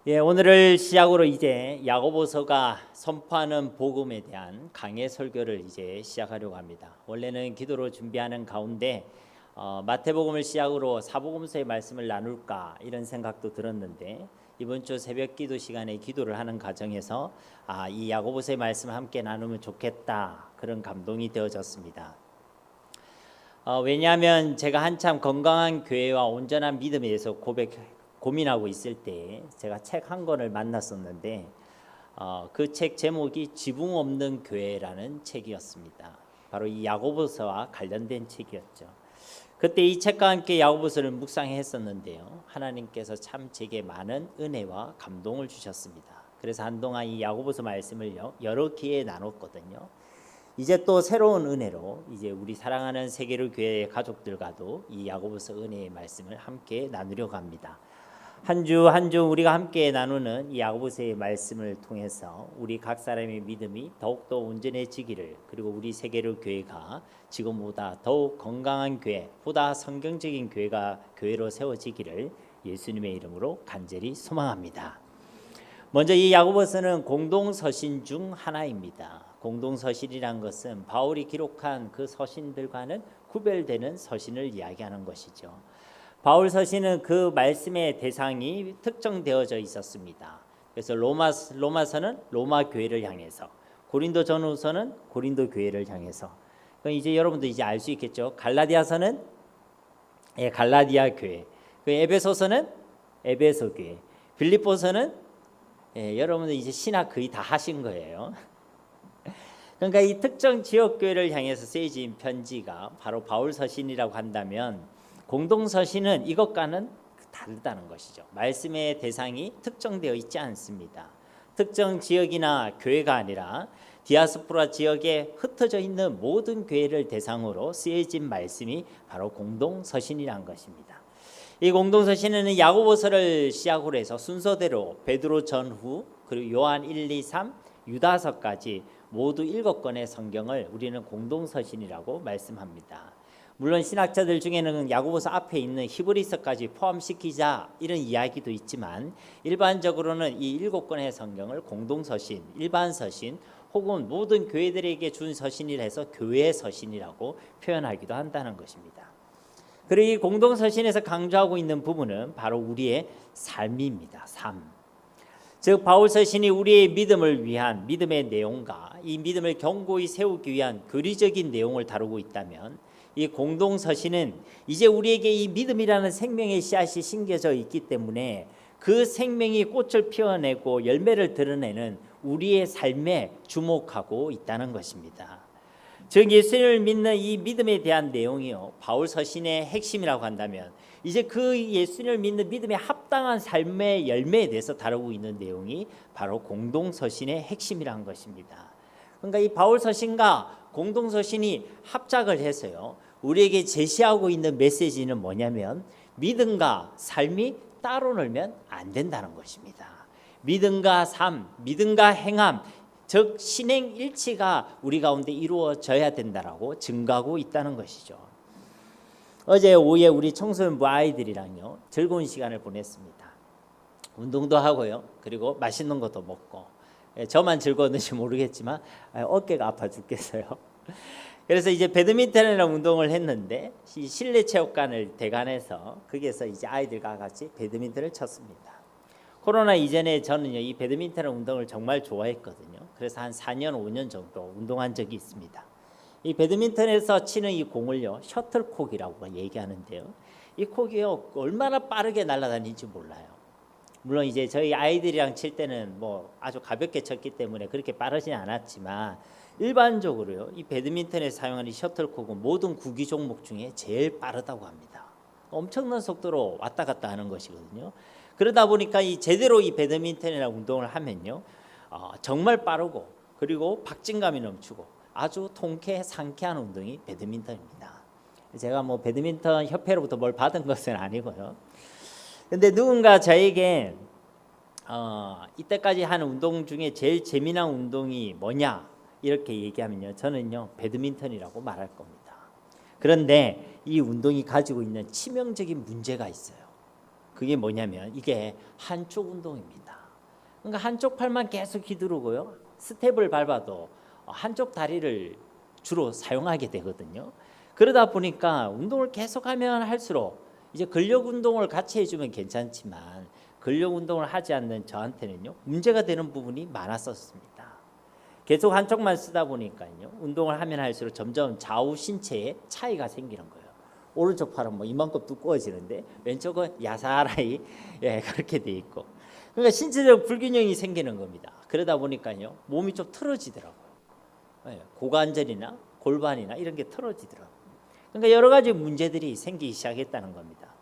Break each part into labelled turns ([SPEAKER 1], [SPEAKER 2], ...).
[SPEAKER 1] 오늘을 시작으로 이제 야고보서가 선포하는 복음에 대한 강해 설교를 이제 시작하려고 합니다. 원래는 기도로 준비하는 가운데 마태복음을 시작으로 사복음서의 말씀을 나눌까 이런 생각도 들었는데 이번 주 새벽 기도 시간에 기도를 하는 과정에서 이 야고보서의 말씀을 함께 나누면 좋겠다 그런 감동이 되어졌습니다. 왜냐하면 제가 한참 건강한 교회와 온전한 믿음에 대해서 고민하고 있을 때 제가 책 한 권을 만났었는데 그 책 제목이 지붕 없는 교회라는 책이었습니다. 바로 이 야고보서와 관련된 책이었죠. 그때 이 책과 함께 야고보서를 묵상했었는데요. 하나님께서 참 제게 많은 은혜와 감동을 주셨습니다. 그래서 한동안 이 야고보서 말씀을 여러 기회에 나눴거든요. 이제 또 새로운 은혜로 이제 우리 사랑하는 세계로 교회 가족들과도 이 야고보서 은혜의 말씀을 함께 나누려고 합니다. 한 주 한 주 우리가 함께 나누는 이 야고보서의 말씀을 통해서 우리 각 사람의 믿음이 더욱더 온전해지기를, 그리고 우리 세계로 교회가 지금보다 더욱 건강한 교회, 보다 성경적인 교회로 세워지기를 예수님의 이름으로 간절히 소망합니다. 먼저 이 야고보서는 공동서신 중 하나입니다. 공동서신이란 것은 바울이 기록한 그 서신들과는 구별되는 서신을 이야기하는 것이죠. 바울 서신은 그 말씀의 대상이 특정되어져 있었습니다. 그래서 로마서는 로마 교회를 향해서, 고린도 전후서는 고린도 교회를 향해서. 이제 여러분도 이제 알 수 있겠죠. 갈라디아서는 갈라디아 교회, 에베소서는 에베소 교회, 빌립보서는 여러분들 이제 신학 거의 다 하신 거예요. 그러니까 이 특정 지역 교회를 향해서 쓰여진 편지가 바로 바울 서신이라고 한다면, 공동서신은 이것과는 다르다는 것이죠. 말씀의 대상이 특정되어 있지 않습니다. 특정 지역이나 교회가 아니라 디아스포라 지역에 흩어져 있는 모든 교회를 대상으로 쓰여진 말씀이 바로 공동서신이란 것입니다. 이 공동서신에는 야고보서를 시작으로 해서 순서대로 베드로 전후, 그리고 요한 1, 2, 3, 유다서까지 모두 7권의 성경을 우리는 공동서신이라고 말씀합니다. 물론 신학자들 중에는 야고보서 앞에 있는 히브리서까지 포함시키자 이런 이야기도 있지만, 일반적으로는 이 7권의 성경을 공동서신, 일반서신 혹은 모든 교회들에게 준 서신이라 해서 교회 서신이라고 표현하기도 한다는 것입니다. 그리고 이 공동서신에서 강조하고 있는 부분은 바로 우리의 삶입니다. 삶. 즉 바울 서신이 우리의 믿음을 위한 믿음의 내용과 이 믿음을 견고히 세우기 위한 교리적인 내용을 다루고 있다면, 이 공동서신은 이제 우리에게 이 믿음이라는 생명의 씨앗이 심겨져 있기 때문에 그 생명이 꽃을 피워내고 열매를 드러내는 우리의 삶에 주목하고 있다는 것입니다. 즉 예수님을 믿는 이 믿음에 대한 내용이요, 바울 서신의 핵심이라고 한다면, 이제 그 예수님을 믿는 믿음에 합당한 삶의 열매에 대해서 다루고 있는 내용이 바로 공동서신의 핵심이라는 것입니다. 그러니까 이 바울 서신과 공동서신이 합작을 해서요, 우리에게 제시하고 있는 메시지는 뭐냐면, 믿음과 삶이 따로 놀면 안 된다는 것입니다. 믿음과 삶, 믿음과 행함, 즉 신행일치가 우리 가운데 이루어져야 된다라고 증거하고 있다는 것이죠. 어제 오후에 우리 청소년부 아이들이랑요 즐거운 시간을 보냈습니다. 운동도 하고요, 그리고 맛있는 것도 먹고. 저만 즐거웠는지 모르겠지만 어깨가 아파 죽겠어요. 그래서 이제 배드민턴이라는 운동을 했는데, 이 실내 체육관을 대관해서 거기에서 이제 아이들과 같이 배드민턴을 쳤습니다. 코로나 이전에 저는요 이 배드민턴 운동을 정말 좋아했거든요. 그래서 한 4년 5년 정도 운동한 적이 있습니다. 이 배드민턴에서 치는 이 공을요 셔틀콕이라고 얘기하는데요, 이 콕이요 얼마나 빠르게 날아다니는지 몰라요. 물론 이제 저희 아이들이랑 칠 때는 뭐 아주 가볍게 쳤기 때문에 그렇게 빠르진 않았지만, 일반적으로요 이 배드민턴에 사용하는 셔틀콕은 모든 구기 종목 중에 제일 빠르다고 합니다. 엄청난 속도로 왔다 갔다 하는 것이거든요. 그러다 보니까 이 제대로 이 배드민턴이나 운동을 하면요 정말 빠르고, 그리고 박진감이 넘치고 아주 통쾌 상쾌한 운동이 배드민턴입니다. 제가 뭐 배드민턴 협회로부터 뭘 받은 것은 아니고요. 근데 누군가 저에게 이때까지 하는 운동 중에 제일 재미난 운동이 뭐냐 이렇게 얘기하면요, 저는요 배드민턴이라고 말할 겁니다. 그런데 이 운동이 가지고 있는 치명적인 문제가 있어요. 그게 뭐냐면 이게 한쪽 운동입니다. 그러니까 한쪽 팔만 계속 휘두르고요. 스텝을 밟아도 한쪽 다리를 주로 사용하게 되거든요. 그러다 보니까 운동을 계속하면 할수록 이제 근력 운동을 같이 해주면 괜찮지만 근력 운동을 하지 않는 저한테는요 문제가 되는 부분이 많았었습니다. 계속 한쪽만 쓰다 보니까요 운동을 하면 할수록 점점 좌우 신체에 차이가 생기는 거예요. 오른쪽 팔은 뭐 이만큼 두꺼워지는데 왼쪽은 야사라이 그렇게 돼 있고, 그러니까 신체적 불균형이 생기는 겁니다. 그러다 보니까요 몸이 좀 틀어지더라고요. 고관절이나 골반이나 이런 게 틀어지더라고요. 그러니까 여러 가지 문제들이 생기기 시작했다는 겁니다.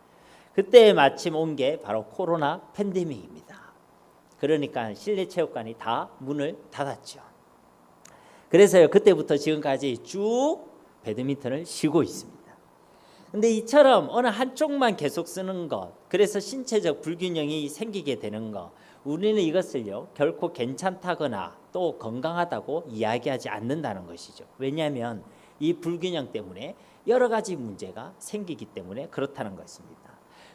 [SPEAKER 1] 그때 마침 온 게 바로 코로나 팬데믹입니다. 그러니까 실내 체육관이 다 문을 닫았죠. 그래서요 그때부터 지금까지 쭉 배드민턴을 쉬고 있습니다. 근데 이처럼 어느 한쪽만 계속 쓰는 것, 그래서 신체적 불균형이 생기게 되는 것, 우리는 이것을요 결코 괜찮다거나 또 건강하다고 이야기하지 않는다는 것이죠. 왜냐하면 이 불균형 때문에 여러 가지 문제가 생기기 때문에 그렇다는 것입니다.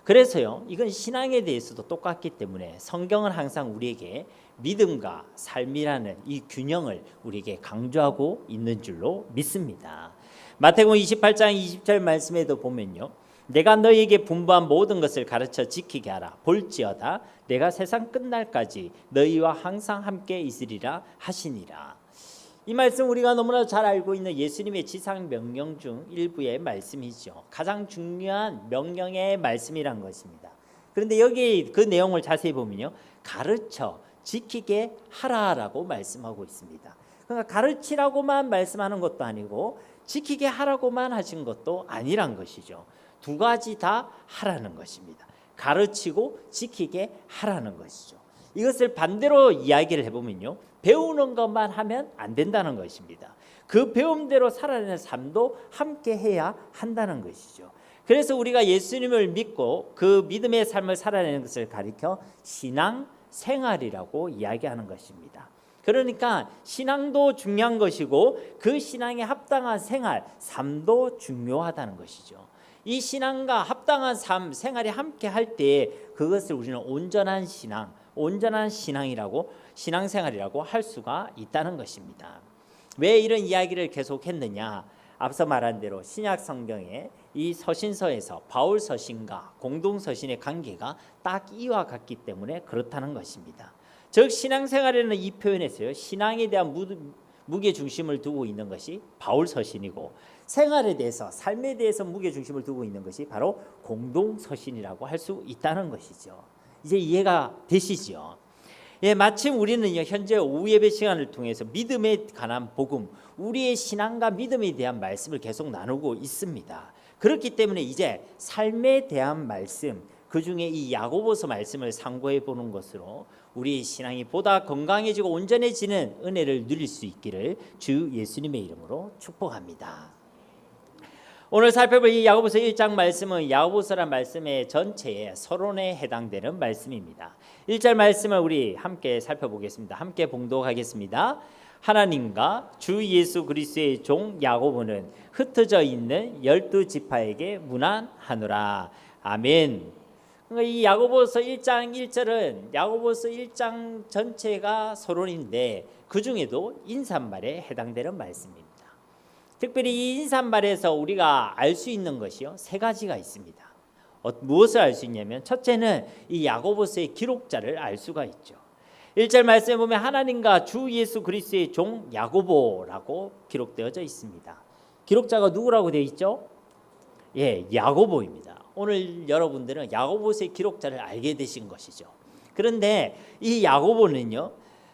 [SPEAKER 1] 그래서요 이건 신앙에 대해서도 똑같기 때문에 성경은 항상 우리에게 믿음과 삶이라는 이 균형을 우리에게 강조하고 있는 줄로 믿습니다. 마태복음 28장 20절 말씀에도 보면요 내가 너희에게 분부한 모든 것을 가르쳐 지키게 하라. 볼지어다 내가 세상 끝날까지 너희와 항상 함께 있으리라 하시니라. 이 말씀 우리가 너무나 잘 알고 있는 예수님의 지상 명령 중 일부의 말씀이죠. 가장 중요한 명령의 말씀이란 것입니다. 그런데 여기 그 내용을 자세히 보면요 가르쳐 지키게 하라라고 말씀하고 있습니다. 그러니까 가르치라고만 말씀하는 것도 아니고 지키게 하라고만 하신 것도 아니란 것이죠. 두 가지 다 하라는 것입니다. 가르치고 지키게 하라는 것이죠. 이것을 반대로 이야기를 해보면요 배우는 것만 하면 안 된다는 것입니다. 그 배움대로 살아내는 삶도 함께 해야 한다는 것이죠. 그래서 우리가 예수님을 믿고 그 믿음의 삶을 살아내는 것을 가리켜 신앙 생활이라고 이야기하는 것입니다. 그러니까 신앙도 중요한 것이고 그 신앙에 합당한 생활, 삶도 중요하다는 것이죠. 이 신앙과 합당한 삶, 생활이 함께 할 때 그것을 우리는 온전한 신앙, 온전한 신앙생활이라고 할 수가 있다는 것입니다. 왜 이런 이야기를 계속했느냐? 앞서 말한 대로 신약 성경의 이 서신서에서 바울 서신과 공동 서신의 관계가 딱 이와 같기 때문에 그렇다는 것입니다. 즉 신앙생활에는 이 표현에서요 신앙에 대한 무게 중심을 두고 있는 것이 바울 서신이고 생활에 대해서 삶에 대해서 무게 중심을 두고 있는 것이 바로 공동 서신이라고 할 수 있다는 것이죠. 이제 이해가 되시죠? 마침 우리는요 현재 오후 예배 시간을 통해서 믿음에 관한 복음, 우리의 신앙과 믿음에 대한 말씀을 계속 나누고 있습니다. 그렇기 때문에 이제 삶에 대한 말씀, 그 중에 이 야고보서 말씀을 상고해 보는 것으로 우리 신앙이 보다 건강해지고 온전해지는 은혜를 누릴 수 있기를 주 예수님의 이름으로 축복합니다. 오늘 살펴볼 이 야고보서 1장 말씀은 야고보서란 말씀의 전체에 서론에 해당되는 말씀입니다. 1절 말씀을 우리 함께 살펴보겠습니다. 함께 봉독하겠습니다. 하나님과 주 예수 그리스도의 종 야고보는 흩어져 있는 12지파에게 문안하노라. 아멘. 이 야고보서 1장 1절은 야고보서 1장 전체가 서론인데 그 중에도 인사말에 해당되는 말씀입니다. 특별히 이 인사말에서 우리가 알 수 있는 것이요 세 가지가 있습니다. 무엇을 알 수 있냐면 첫째는 이 야고보서의 기록자를 알 수가 있죠. 1절 말씀에 보면 하나님과 주 예수 그리스도의 종 야고보라고 기록되어져 있습니다. 기록자가 누구라고 되어 있죠? 야고보입니다. 오늘 여러분들은 야고보서의 기록자를 알게 되신 것이죠. 그런데 이 야고보는요,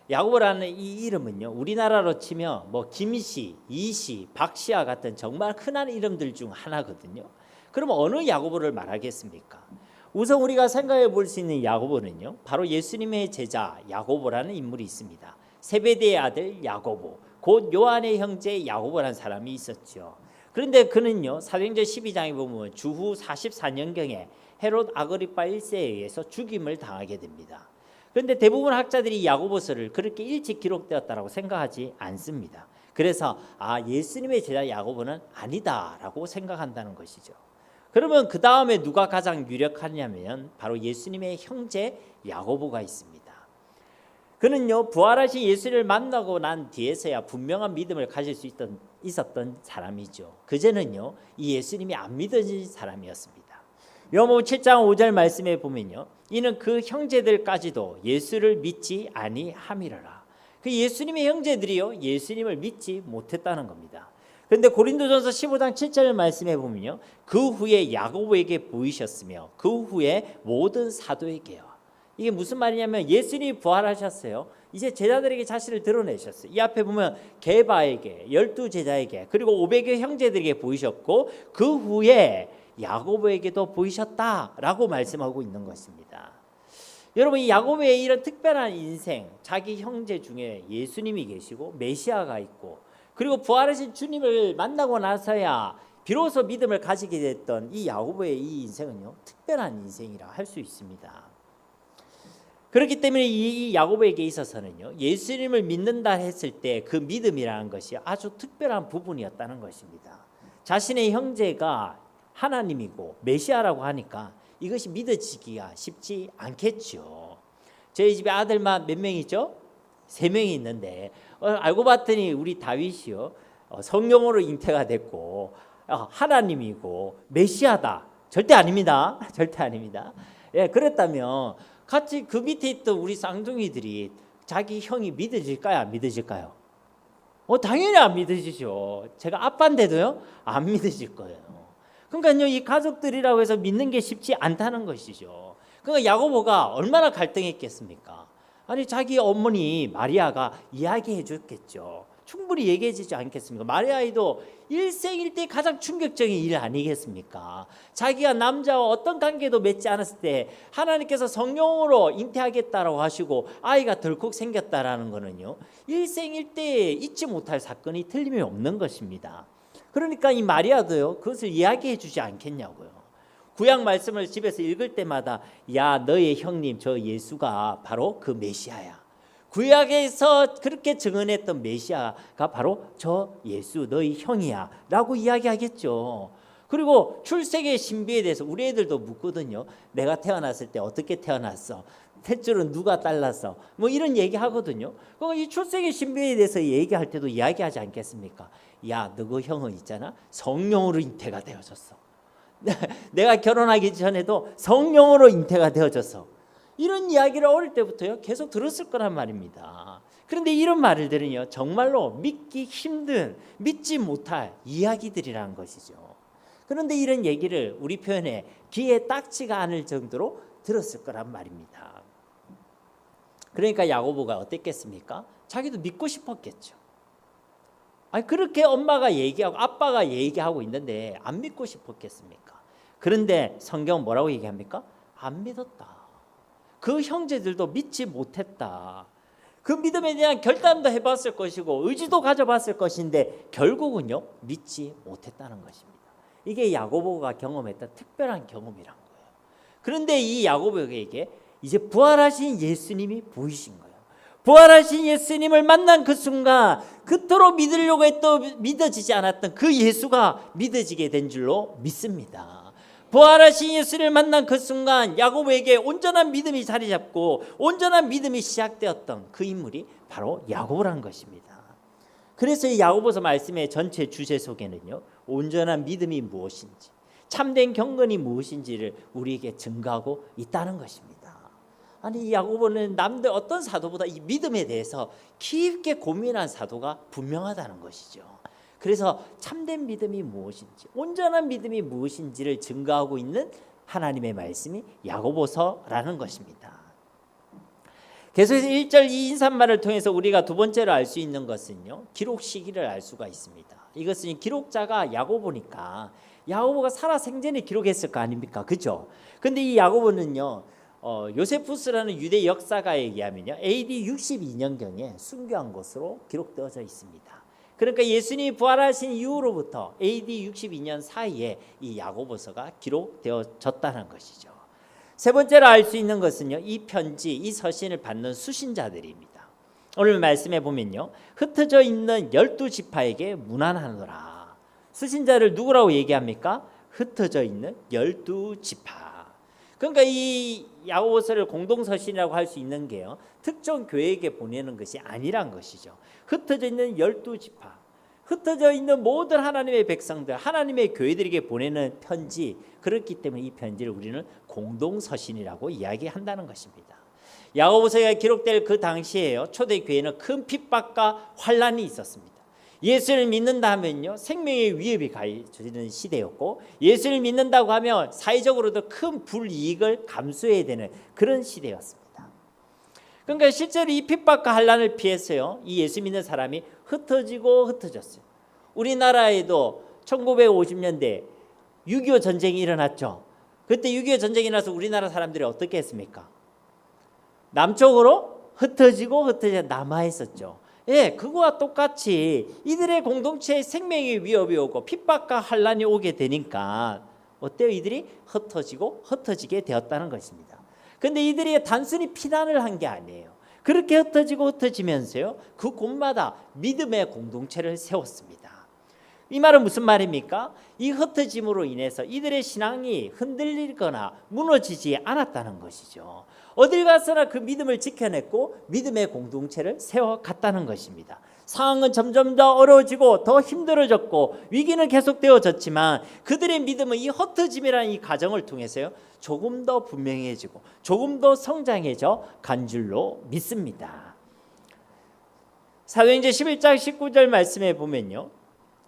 [SPEAKER 1] 야고보라는 이 이름은요, 우리나라로 치면 뭐 김씨, 이씨, 박씨와 같은 정말 흔한 이름들 중 하나거든요. 그러면 어느 야고보를 말하겠습니까? 우선 우리가 생각해 볼 수 있는 야고보는요, 바로 예수님의 제자 야고보라는 인물이 있습니다. 세베대의 아들 야고보, 곧 요한의 형제 야고보라는 사람이 있었죠. 그런데 그는요 사도행전 12장에 보면 주후 44년경에 헤롯 아그리파 1세에 의해서 죽임을 당하게 됩니다. 그런데 대부분 학자들이 야고보서를 그렇게 일찍 기록되었다고 생각하지 않습니다. 그래서 예수님의 제자 야고보는 아니다라고 생각한다는 것이죠. 그러면 그 다음에 누가 가장 유력하냐면 바로 예수님의 형제 야고보가 있습니다. 그는요 부활하신 예수를 만나고 난 뒤에서야 분명한 믿음을 가질 수 있었던 사람이죠. 그전에는요 이 예수님이 안 믿어진 사람이었습니다. 요한복음 7장 5절 말씀에 보면요 이는 그 형제들까지도 예수를 믿지 아니함이러라. 그 예수님의 형제들이요 예수님을 믿지 못했다는 겁니다. 그런데 고린도전서 15장 7절 말씀에 보면요 그 후에 야고보에게 보이셨으며 그 후에 모든 사도에게요. 이게 무슨 말이냐면 예수님이 부활하셨어요. 이제 제자들에게 자신을 드러내셨어요. 이 앞에 보면 게바에게 12제자에게 그리고 500여 형제들에게 보이셨고 그 후에 야고보에게도 보이셨다라고 말씀하고 있는 것입니다. 여러분 이 야고보의 이런 특별한 인생, 자기 형제 중에 예수님이 계시고 메시아가 있고 그리고 부활하신 주님을 만나고 나서야 비로소 믿음을 가지게 됐던 이 야고보의 이 인생은요 특별한 인생이라 할 수 있습니다. 그렇기 때문에 이 야고보에게 있어서는요 예수님을 믿는다 했을 때 그 믿음이라는 것이 아주 특별한 부분이었다는 것입니다. 자신의 형제가 하나님이고 메시아라고 하니까 이것이 믿어지기가 쉽지 않겠죠. 저희 집에 아들만 몇 명이죠? 3명이 있는데 알고 봤더니 우리 다윗이요 성령으로 잉태가 됐고 하나님이고 메시아다. 절대 아닙니다. 절대 아닙니다. 예, 그랬다면 같이 그 밑에 있던 우리 쌍둥이들이 자기 형이 믿어질까요? 안 믿어질까요? 당연히 안 믿어지죠. 제가 아빠인데도요 안 믿어질 거예요. 그러니까요 이 가족들이라고 해서 믿는 게 쉽지 않다는 것이죠. 그러니까 야고보가 얼마나 갈등했겠습니까? 아니 자기 어머니 마리아가 이야기해 줬겠죠. 충분히 얘기해 주지 않겠습니까? 마리아도 일생일대 가장 충격적인 일 아니겠습니까? 자기가 남자와 어떤 관계도 맺지 않았을 때 하나님께서 성령으로 잉태하겠다라고 하시고 아이가 덜컥 생겼다라는 거는요 일생일대에 잊지 못할 사건이 틀림이 없는 것입니다. 그러니까 이 마리아도요 그것을 이야기해 주지 않겠냐고요. 구약 말씀을 집에서 읽을 때마다 야 너의 형님 저 예수가 바로 그 메시아야. 구약에서 그렇게 증언했던 메시아가 바로 저 예수 너희 형이야 라고 이야기하겠죠. 그리고 출생의 신비에 대해서 우리 애들도 묻거든요. 내가 태어났을 때 어떻게 태어났어? 탯줄은 누가 잘랐어? 뭐 이런 얘기 하거든요. 그럼 이 출생의 신비에 대해서 얘기할 때도 이야기하지 않겠습니까? 야 너 그 형은 있잖아 성령으로 잉태가 되어졌어. 내가 결혼하기 전에도 성령으로 잉태가 되어졌어. 이런 이야기를 어릴 때부터요 계속 들었을 거란 말입니다. 그런데 이런 말들은요 정말로 믿기 힘든 믿지 못할 이야기들이라는 것이죠. 그런데 이런 얘기를 우리 표현에 귀에 딱지가 않을 정도로 들었을 거란 말입니다. 그러니까 야고보가 어땠겠습니까? 자기도 믿고 싶었겠죠. 아니 그렇게 엄마가 얘기하고 아빠가 얘기하고 있는데 안 믿고 싶었겠습니까? 그런데 성경 뭐라고 얘기합니까? 안 믿었다. 그 형제들도 믿지 못했다. 그 믿음에 대한 결단도 해봤을 것이고 의지도 가져봤을 것인데 결국은요 믿지 못했다는 것입니다. 이게 야고보가 경험했던 특별한 경험이란 거예요. 그런데 이 야고보에게 이제 부활하신 예수님이 보이신 거예요. 부활하신 예수님을 만난 그 순간 그토록 믿으려고 했던 믿어지지 않았던 그 예수가 믿어지게 된 줄로 믿습니다. 부활하신 예수를 만난 그 순간 야고보에게 온전한 믿음이 자리 잡고 온전한 믿음이 시작되었던 그 인물이 바로 야고보란 것입니다. 그래서 이 야고보서 말씀의 전체 주제 속에는요 온전한 믿음이 무엇인지 참된 경건이 무엇인지를 우리에게 증거하고 있다는 것입니다. 아니 이 야고보는 남들 어떤 사도보다 이 믿음에 대해서 깊게 고민한 사도가 분명하다는 것이죠. 그래서 참된 믿음이 무엇인지 온전한 믿음이 무엇인지를 증거하고 있는 하나님의 말씀이 야고보서라는 것입니다. 계속해서 1절 이 인사말을 통해서 우리가 두 번째로 알 수 있는 것은요 기록 시기를 알 수가 있습니다. 이것은 기록자가 야고보니까 야고보가 살아 생전에 기록했을 거 아닙니까? 그죠? 근데 이 야고보는요 요세푸스라는 유대 역사가에 의하면요 AD 62년경에 순교한 것으로 기록되어져 있습니다. 그러니까 예수님이 부활하신 이후로부터 AD 62년 사이에 이 야고보서가 기록되어졌다는 것이죠. 세 번째로 알 수 있는 것은요 이 편지, 이 서신을 받는 수신자들입니다. 오늘 말씀해 보면요 흩어져 있는 12지파에게 문안하노라. 수신자를 누구라고 얘기합니까? 흩어져 있는 12지파. 그러니까 이 야고보서를 공동서신이라고 할 수 있는 게요, 특정 교회에게 보내는 것이 아니란 것이죠. 흩어져 있는 12지파, 흩어져 있는 모든 하나님의 백성들, 하나님의 교회들에게 보내는 편지, 그렇기 때문에 이 편지를 우리는 공동서신이라고 이야기한다는 것입니다. 야고보서가 기록될 그 당시에요, 초대교회는 큰 핍박과 환란이 있었습니다. 예수를 믿는다 하면요, 생명의 위협이 가해지는 시대였고, 예수를 믿는다고 하면 사회적으로도 큰 불이익을 감수해야 되는 그런 시대였습니다. 그러니까 실제로 이 핍박과 환란을 피해서요, 이 예수 믿는 사람이 흩어지고 흩어졌어요. 우리나라에도 1950년대 6.25 전쟁이 일어났죠. 그때 6.25 전쟁이 나서 우리나라 사람들이 어떻게 했습니까? 남쪽으로 흩어지고 남아 있었죠. 예, 그거와 똑같이 이들의 공동체에 생명의 위협이 오고 핍박과 환란이 오게 되니까 어때요? 이들이 흩어지게 되었다는 것입니다. 그런데 이들이 단순히 피난을 한 게 아니에요. 그렇게 흩어지면서요, 그 곳마다 믿음의 공동체를 세웠습니다. 이 말은 무슨 말입니까? 이 흩어짐으로 인해서 이들의 신앙이 흔들리거나 무너지지 않았다는 것이죠. 어딜 가서나 그 믿음을 지켜냈고 믿음의 공동체를 세워갔다는 것입니다. 상황은 점점 더 어려워지고 더 힘들어졌고 위기는 계속되어졌지만 그들의 믿음은 이 흩어짐이라는 이 과정을 통해서요, 조금 더 분명해지고 조금 더 성장해져 간 줄로 믿습니다. 사도행전 11장 19절 말씀에 보면요,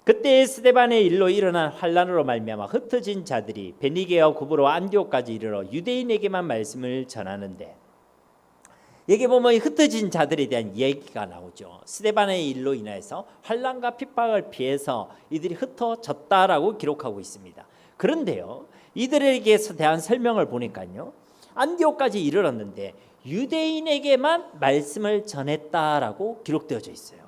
[SPEAKER 1] 그때 스데반의 일로 일어난 환란으로 말미암아 흩어진 자들이 베니게와 구브로와 안디옥까지 이르러 유대인에게만 말씀을 전하는데, 여기 보면 흩어진 자들에 대한 얘기가 나오죠. 스데반의 일로 인해서 환란과 핍박을 피해서 이들이 흩어졌다라고 기록하고 있습니다. 그런데요, 이들에게 대한 설명을 보니까요, 안디옥까지 이르렀는데 유대인에게만 말씀을 전했다라고 기록되어져 있어요.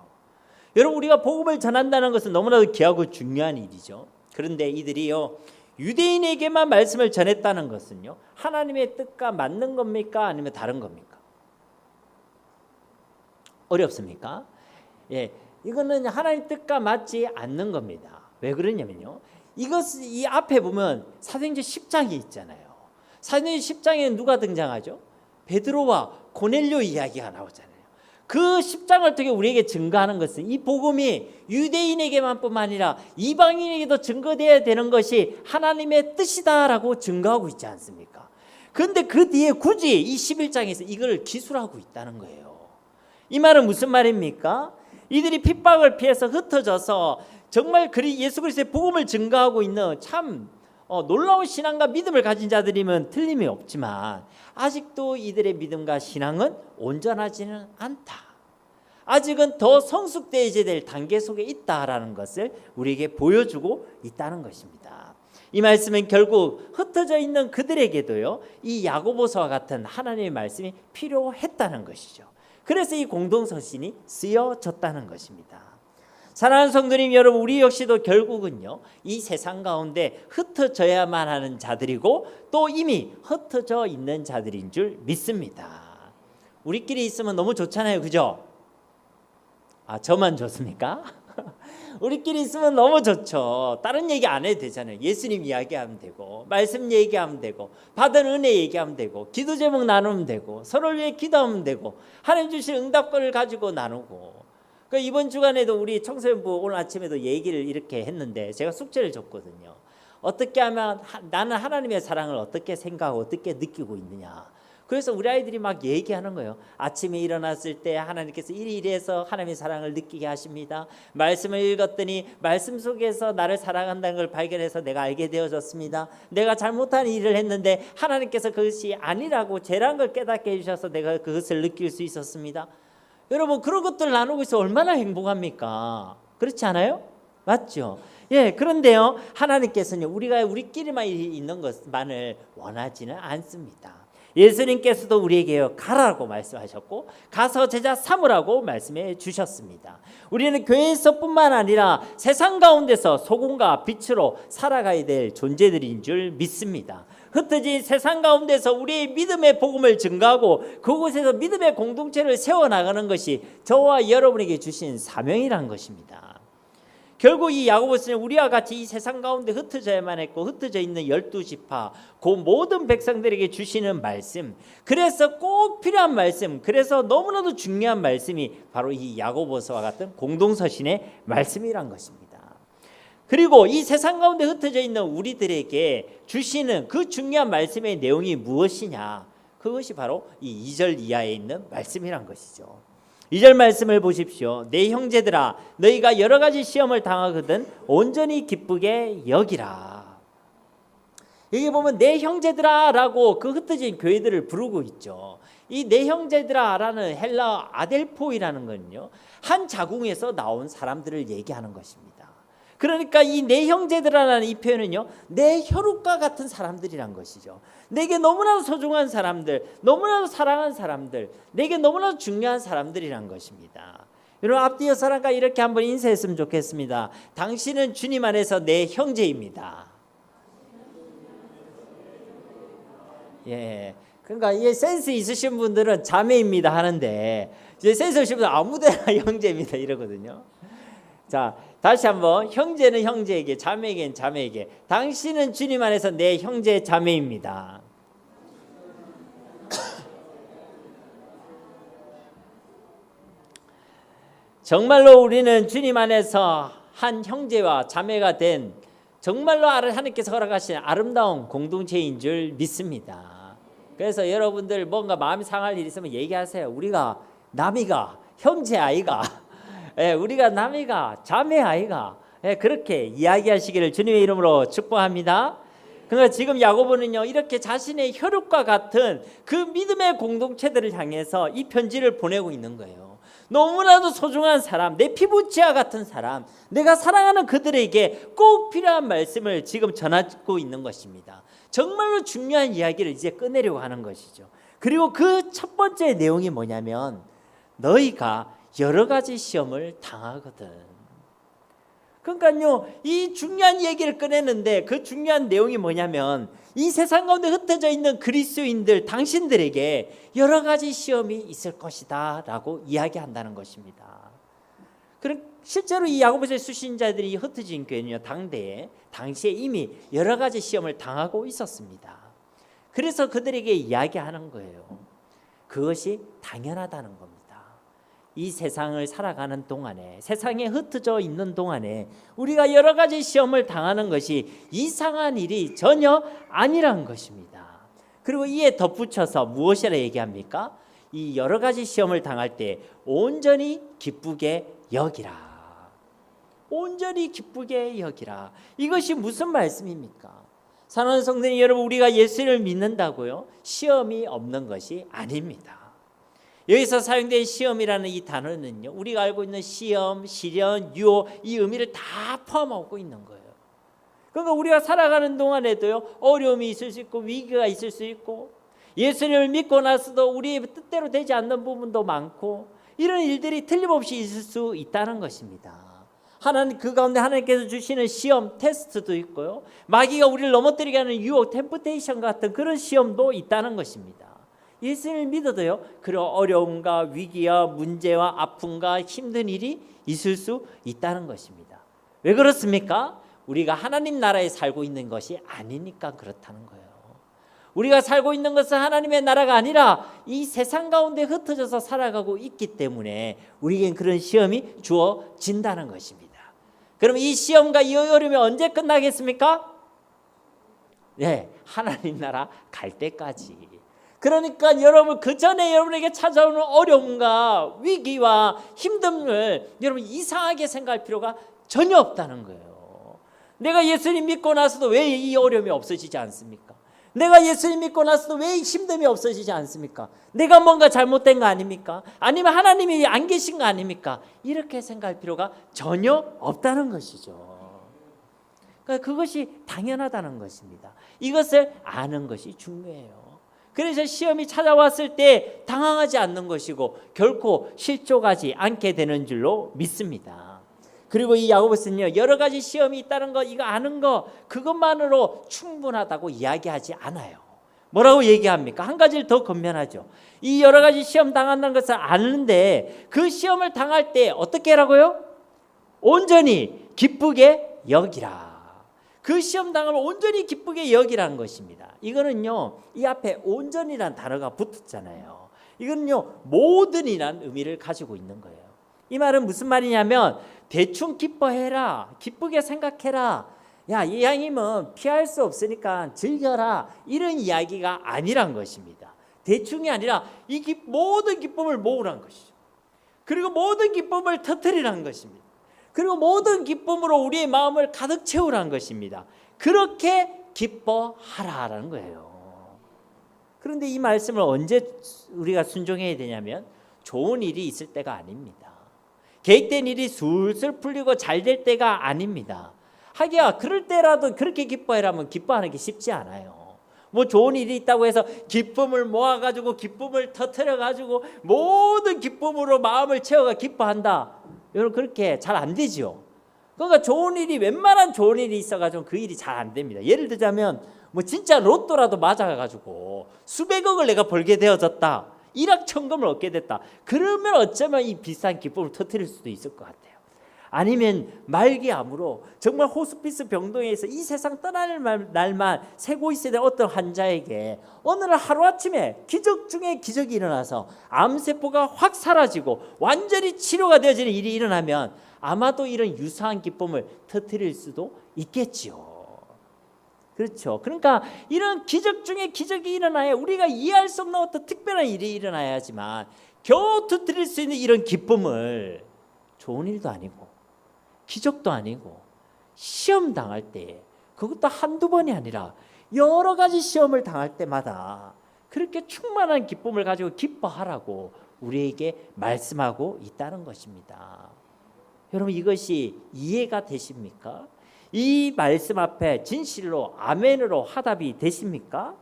[SPEAKER 1] 여러분, 우리가 복음을 전한다는 것은 너무나도 귀하고 중요한 일이죠. 그런데 이들이요, 유대인에게만 말씀을 전했다는 것은요, 하나님의 뜻과 맞는 겁니까? 아니면 다른 겁니까? 어렵습니까? 예, 이거는 하나님 뜻과 맞지 않는 겁니다. 왜 그러냐면요, 이 앞에 보면 사도행전 10장이 있잖아요. 사도행전 10장에는 누가 등장하죠? 베드로와 고넬료 이야기가 나오잖아요. 그 10장을 통해 우리에게 증거하는 것은 이 복음이 유대인에게만 뿐만 아니라 이방인에게도 증거되어야 되는 것이 하나님의 뜻이다라고 증거하고 있지 않습니까? 그런데 그 뒤에 굳이 이 11장에서 이걸 기술하고 있다는 거예요. 이 말은 무슨 말입니까? 이들이 핍박을 피해서 흩어져서 정말 예수 그리스도의 복음을 증거하고 있는 참 놀라운 신앙과 믿음을 가진 자들이면 틀림이 없지만 아직도 이들의 믿음과 신앙은 온전하지는 않다. 아직은 더 성숙되어야 될 단계 속에 있다라는 것을 우리에게 보여주고 있다는 것입니다. 이 말씀은 결국 흩어져 있는 그들에게도요, 이 야고보서와 같은 하나님의 말씀이 필요했다는 것이죠. 그래서 이 공동서신이 쓰여졌다는 것입니다. 사랑하는 성도님 여러분, 우리 역시도 결국은요, 이 세상 가운데 흩어져야만 하는 자들이고 또 이미 흩어져 있는 자들인 줄 믿습니다. 우리끼리 있으면 너무 좋잖아요, 그죠? 저만 좋습니까? 우리끼리 있으면 너무 좋죠. 다른 얘기 안 해도 되잖아요. 예수님 이야기하면 되고, 말씀 얘기하면 되고, 받은 은혜 얘기하면 되고, 기도 제목 나누면 되고, 서로를 위해 기도하면 되고, 하나님 주신 응답권을 가지고 나누고. 이번 주간에도 우리 청소년부 오늘 아침에도 얘기를 이렇게 했는데 제가 숙제를 줬거든요. 어떻게 하면 나는 하나님의 사랑을 어떻게 생각하고 어떻게 느끼고 있느냐. 그래서 우리 아이들이 막 얘기하는 거예요. 아침에 일어났을 때 하나님께서 이래서 하나님의 사랑을 느끼게 하십니다. 말씀을 읽었더니 말씀 속에서 나를 사랑한다는 걸 발견해서 내가 알게 되어졌습니다. 내가 잘못한 일을 했는데 하나님께서 그것이 아니라고 죄란 걸 깨닫게 해주셔서 내가 그것을 느낄 수 있었습니다. 여러분, 그런 것들 나누고 있어 얼마나 행복합니까? 그렇지 않아요? 맞죠? 예, 그런데요, 하나님께서는 우리끼리만 있는 것만을 원하지는 않습니다. 예수님께서도 우리에게 가라고 말씀하셨고 가서 제자 삼으라고 말씀해 주셨습니다. 우리는 교회에서뿐만 아니라 세상 가운데서 소금과 빛으로 살아가야 될 존재들인 줄 믿습니다. 흩어진 세상 가운데서 우리의 믿음의 복음을 증거하고 그곳에서 믿음의 공동체를 세워나가는 것이 저와 여러분에게 주신 사명이란 것입니다. 결국 이 야고보서는 우리와 같이 이 세상 가운데 흩어져야만 했고 흩어져 있는 12지파 그 모든 백성들에게 주시는 말씀, 그래서 꼭 필요한 말씀, 그래서 너무나도 중요한 말씀이 바로 이 야고보서와 같은 공동서신의 말씀이란 것입니다. 그리고 이 세상 가운데 흩어져 있는 우리들에게 주시는 그 중요한 말씀의 내용이 무엇이냐, 그것이 바로 이 2절 이하에 있는 말씀이란 것이죠. 2절 말씀을 보십시오. 내 형제들아, 너희가 여러 가지 시험을 당하거든 온전히 기쁘게 여기라. 여기 보면 내 형제들아 라고 그 흩어진 교회들을 부르고 있죠. 이 내 형제들아 라는 헬라 아델포이라는 건요, 한 자궁에서 나온 사람들을 얘기하는 것입니다. 그러니까 이 내 형제들아라는 이 표현은요, 내 혈육과 같은 사람들이란 것이죠. 내게 너무나도 소중한 사람들, 너무나도 사랑하는 사람들, 내게 너무나도 중요한 사람들이란 것입니다. 여러분, 앞뒤에 사람과 이렇게 한번 인사했으면 좋겠습니다. 당신은 주님 안에서 내 형제입니다. 예, 그러니까 이게 센스 있으신 분들은 자매입니다 하는데, 이제 센스 없으신 분들은 아무데나 형제입니다 이러거든요. 자, 다시 한번, 형제는 형제에게, 자매에게는 자매에게, 당신은 주님 안에서 내 형제 자매입니다. 정말로 우리는 주님 안에서 한 형제와 자매가 된, 정말로 하나님께서 허락하신 아름다운 공동체인 줄 믿습니다. 그래서 여러분들 뭔가 마음이 상할 일 있으면 얘기하세요. 우리가 남이가 형제 아이가, 예, 우리가 남이가 자매 아이가, 예, 그렇게 이야기하시기를 주님의 이름으로 축복합니다. 그러니까 지금 야고보는요, 이렇게 자신의 혈육과 같은 그 믿음의 공동체들을 향해서 이 편지를 보내고 있는 거예요. 너무나도 소중한 사람, 내 피부치와 같은 사람, 내가 사랑하는 그들에게 꼭 필요한 말씀을 지금 전하고 있는 것입니다. 정말로 중요한 이야기를 이제 꺼내려고 하는 것이죠. 그리고 그 첫 번째 내용이 뭐냐면, 너희가 여러 가지 시험을 당하거든. 그러니까요, 이 중요한 얘기를 꺼내는데 그 중요한 내용이 뭐냐면, 이 세상 가운데 흩어져 있는 그리스도인들, 당신들에게 여러 가지 시험이 있을 것이다 라고 이야기한다는 것입니다. 그럼 실제로 이 야고보서의 수신자들이 흩어진 교회는요, 당시에 이미 여러 가지 시험을 당하고 있었습니다. 그래서 그들에게 이야기하는 거예요. 그것이 당연하다는 겁니다. 이 세상을 살아가는 동안에, 세상에 흩어져 있는 동안에 우리가 여러 가지 시험을 당하는 것이 이상한 일이 전혀 아니란 것입니다. 그리고 이에 덧붙여서 무엇이라 얘기합니까? 이 여러 가지 시험을 당할 때 온전히 기쁘게 여기라. 온전히 기쁘게 여기라. 이것이 무슨 말씀입니까? 사랑하는 성도님 여러분, 우리가 예수를 믿는다고요, 시험이 없는 것이 아닙니다. 여기서 사용된 시험이라는 이 단어는요, 우리가 알고 있는 시험, 시련, 유혹, 이 의미를 다 포함하고 있는 거예요. 그러니까 우리가 살아가는 동안에도요, 어려움이 있을 수 있고 위기가 있을 수 있고, 예수님을 믿고 나서도 우리의 뜻대로 되지 않는 부분도 많고, 이런 일들이 틀림없이 있을 수 있다는 것입니다. 하나님, 그 가운데 하나님께서 주시는 시험, 테스트도 있고요, 마귀가 우리를 넘어뜨리게 하는 유혹, 템프테이션 같은 그런 시험도 있다는 것입니다. 예수님을 믿어도요, 그런 어려움과 위기와 문제와 아픔과 힘든 일이 있을 수 있다는 것입니다. 왜 그렇습니까? 우리가 하나님 나라에 살고 있는 것이 아니니까 그렇다는 거예요. 우리가 살고 있는 것은 하나님의 나라가 아니라 이 세상 가운데 흩어져서 살아가고 있기 때문에 우리에겐 그런 시험이 주어진다는 것입니다. 그럼 이 시험과 이 어려움이 언제 끝나겠습니까? 네, 하나님 나라 갈 때까지. 그러니까 여러분, 그 전에 여러분에게 찾아오는 어려움과 위기와 힘듦을 여러분 이상하게 생각할 필요가 전혀 없다는 거예요. 내가 예수님 믿고 나서도 왜 이 어려움이 없어지지 않습니까? 내가 예수님 믿고 나서도 왜 이 힘듦이 없어지지 않습니까? 내가 뭔가 잘못된 거 아닙니까? 아니면 하나님이 안 계신 거 아닙니까? 이렇게 생각할 필요가 전혀 없다는 것이죠. 그러니까 그것이 당연하다는 것입니다. 이것을 아는 것이 중요해요. 그래서 시험이 찾아왔을 때 당황하지 않는 것이고 결코 실족하지 않게 되는 줄로 믿습니다. 그리고 이 야고보서는요, 여러 가지 시험이 있다는 거, 이거 아는 거, 그것만으로 충분하다고 이야기하지 않아요. 뭐라고 얘기합니까? 한 가지를 더 권면하죠. 이 여러 가지 시험 당한다는 것을 아는데 그 시험을 당할 때 어떻게 하라고요? 온전히 기쁘게 여기라. 그 시험 당함을 온전히 기쁘게 여기라는 것입니다. 이거는요, 이 앞에 온전이란 단어가 붙었잖아요. 이거는요, 모든이란 의미를 가지고 있는 거예요. 이 말은 무슨 말이냐면 대충 기뻐해라, 기쁘게 생각해라, 야, 이왕이면 피할 수 없으니까 즐겨라, 이런 이야기가 아니란 것입니다. 대충이 아니라 이 모든 기쁨을 모으라는 것이죠. 그리고 모든 기쁨을 터뜨리라는 것입니다. 그리고 모든 기쁨으로 우리의 마음을 가득 채우라는 것입니다. 그렇게 기뻐하라라는 거예요. 그런데 이 말씀을 언제 우리가 순종해야 되냐면 좋은 일이 있을 때가 아닙니다. 계획된 일이 술술 풀리고 잘 될 때가 아닙니다. 하기야 그럴 때라도 그렇게 기뻐해라면 기뻐하는 게 쉽지 않아요. 뭐 좋은 일이 있다고 해서 기쁨을 모아가지고 기쁨을 터뜨려가지고 모든 기쁨으로 마음을 채워가 기뻐한다, 여러분 그렇게 잘 안 되죠. 그러니까 좋은 일이, 웬만한 좋은 일이 있어가지고 그 일이 잘 안 됩니다. 예를 들자면 뭐 진짜 로또라도 맞아가지고 수백억을 내가 벌게 되어졌다, 일확천금을 얻게 됐다, 그러면 어쩌면 이 비싼 기쁨을 터뜨릴 수도 있을 것 같아요. 아니면 말기암으로 정말 호스피스 병동에서 이 세상 떠날 날만 새고 있어야 될 어떤 환자에게 어느 날 하루아침에 기적 중에 기적이 일어나서 암세포가 확 사라지고 완전히 치료가 되어지는 일이 일어나면 아마도 이런 유사한 기쁨을 터뜨릴 수도 있겠지요. 그렇죠. 그러니까 이런 기적 중에 기적이 일어나야, 우리가 이해할 수 없는 어떤 특별한 일이 일어나야지만 겨우 터뜨릴 수 있는 이런 기쁨을, 좋은 일도 아니고 기적도 아니고 시험 당할 때, 그것도 한두 번이 아니라 여러 가지 시험을 당할 때마다 그렇게 충만한 기쁨을 가지고 기뻐하라고 우리에게 말씀하고 있다는 것입니다. 여러분 이것이 이해가 되십니까? 이 말씀 앞에 진실로 아멘으로 화답이 되십니까?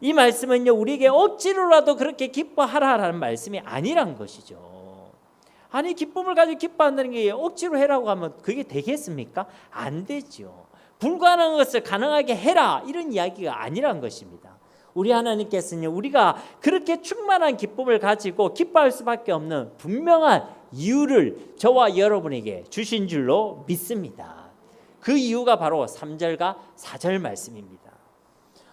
[SPEAKER 1] 이 말씀은요, 우리에게 억지로라도 그렇게 기뻐하라라는 말씀이 아니란 것이죠. 아니 기쁨을 가지고 기뻐한다는 게 억지로 해라고 하면 그게 되겠습니까? 안 되죠. 불가능한 것을 가능하게 해라, 이런 이야기가 아니란 것입니다. 우리 하나님께서는요, 우리가 그렇게 충만한 기쁨을 가지고 기뻐할 수밖에 없는 분명한 이유를 저와 여러분에게 주신 줄로 믿습니다. 그 이유가 바로 3절과 4절 말씀입니다.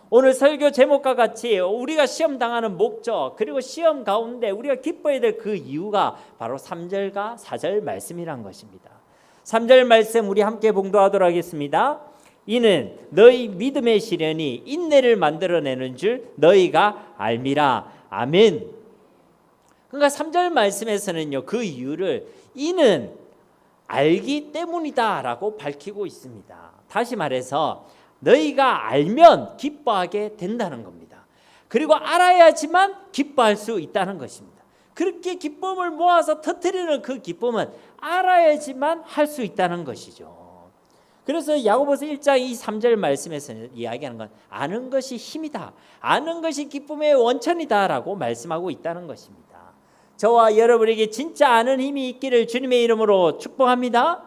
[SPEAKER 1] 오늘 설교 제목과 같이 우리가 시험 당하는 목적, 그리고 시험 가운데 우리가 기뻐해야 될 그 이유가 바로 3절과 4절 말씀이란 것입니다. 3절 말씀 우리 함께 봉독하도록 하겠습니다. 이는 너희 믿음의 시련이 인내를 만들어내는 줄 너희가 알미라. 아멘. 그러니까 3절 말씀에서는요, 그 이유를 이는 알기 때문이다 라고 밝히고 있습니다. 다시 말해서 너희가 알면 기뻐하게 된다는 겁니다. 그리고 알아야지만 기뻐할 수 있다는 것입니다. 그렇게 기쁨을 모아서 터뜨리는 그 기쁨은 알아야지만 할 수 있다는 것이죠. 그래서 야고보서 1장 2, 3절 말씀에서 이야기하는 건 아는 것이 힘이다, 아는 것이 기쁨의 원천이다 라고 말씀하고 있다는 것입니다. 저와 여러분에게 진짜 아는 힘이 있기를 주님의 이름으로 축복합니다.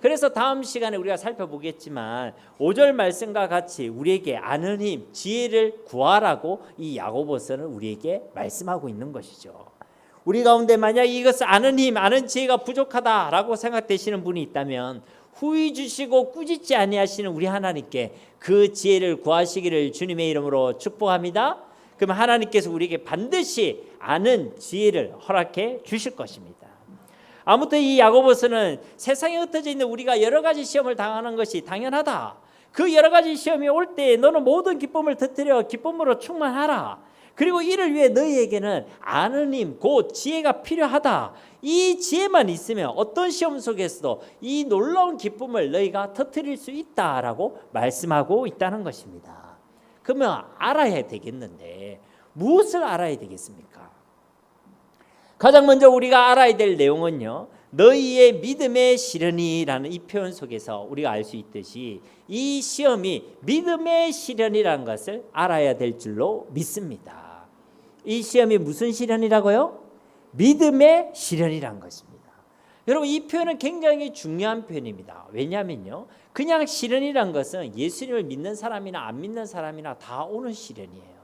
[SPEAKER 1] 그래서 다음 시간에 우리가 살펴보겠지만 5절 말씀과 같이 우리에게 아는 힘, 지혜를 구하라고 이 야고보서는 우리에게 말씀하고 있는 것이죠. 우리 가운데 만약 이것을 아는 힘, 아는 지혜가 부족하다라고 생각되시는 분이 있다면 후히 주시고 꾸짖지 아니하시는 우리 하나님께 그 지혜를 구하시기를 주님의 이름으로 축복합니다. 그럼 하나님께서 우리에게 반드시 아는 지혜를 허락해 주실 것입니다. 아무튼 이 야고보서는 세상에 흩어져 있는 우리가 여러 가지 시험을 당하는 것이 당연하다. 그 여러 가지 시험이 올 때 너는 모든 기쁨을 터뜨려 기쁨으로 충만하라. 그리고 이를 위해 너희에게는 아는 힘, 곧 지혜가 필요하다. 이 지혜만 있으면 어떤 시험 속에서도 이 놀라운 기쁨을 너희가 터뜨릴 수 있다라고 말씀하고 있다는 것입니다. 그러면 알아야 되겠는데 무엇을 알아야 되겠습니까? 가장 먼저 우리가 알아야 될 내용은요, 너희의 믿음의 시련이라는 이 표현 속에서 우리가 알 수 있듯이 이 시험이 믿음의 시련이라는 것을 알아야 될 줄로 믿습니다. 이 시험이 무슨 시련이라고요? 믿음의 시련이란 것입니다. 여러분 이 표현은 굉장히 중요한 표현입니다. 왜냐하면요, 그냥 시련이란 것은 예수님을 믿는 사람이나 안 믿는 사람이나 다 오는 시련이에요.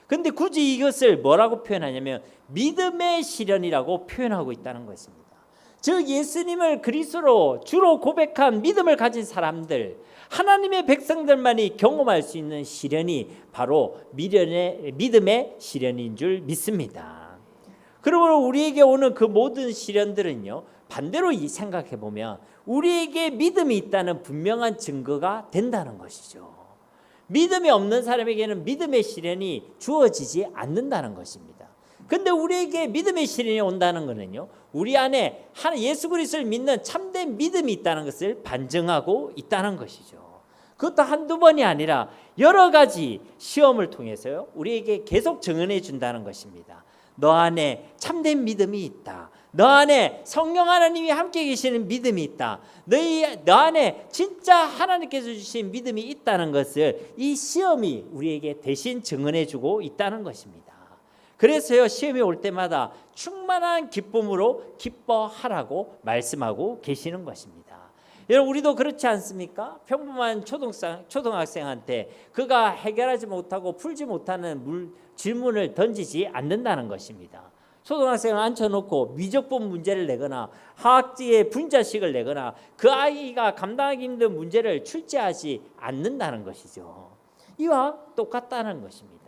[SPEAKER 1] 근데 굳이 이것을 뭐라고 표현하냐면 믿음의 시련이라고 표현하고 있다는 것입니다. 즉 예수님을 그리스도로 주로 고백한 믿음을 가진 사람들, 하나님의 백성들만이 경험할 수 있는 시련이 바로 믿음의 시련인 줄 믿습니다. 그러므로 우리에게 오는 그 모든 시련들은요, 반대로 생각해 보면 우리에게 믿음이 있다는 분명한 증거가 된다는 것이죠. 믿음이 없는 사람에게는 믿음의 시련이 주어지지 않는다는 것입니다. 근데 우리에게 믿음의 시련이 온다는 것은요, 우리 안에 예수 그리스도를 믿는 참된 믿음이 있다는 것을 반증하고 있다는 것이죠. 그것도 한두 번이 아니라 여러 가지 시험을 통해서요, 우리에게 계속 증언해 준다는 것입니다. 너 안에 참된 믿음이 있다. 너 안에 성령 하나님이 함께 계시는 믿음이 있다. 너 안에 진짜 하나님께서 주신 믿음이 있다는 것을 이 시험이 우리에게 대신 증언해 주고 있다는 것입니다. 그래서요, 시험이 올 때마다 충만한 기쁨으로 기뻐하라고 말씀하고 계시는 것입니다. 여러분, 우리도 그렇지 않습니까? 평범한 초등학생한테 그가 해결하지 못하고 풀지 못하는 질문을 던지지 않는다는 것입니다. 초등학생을 앉혀놓고 미적분 문제를 내거나 화학지의 분자식을 내거나 그 아이가 감당하기 힘든 문제를 출제하지 않는다는 것이죠. 이와 똑같다는 것입니다.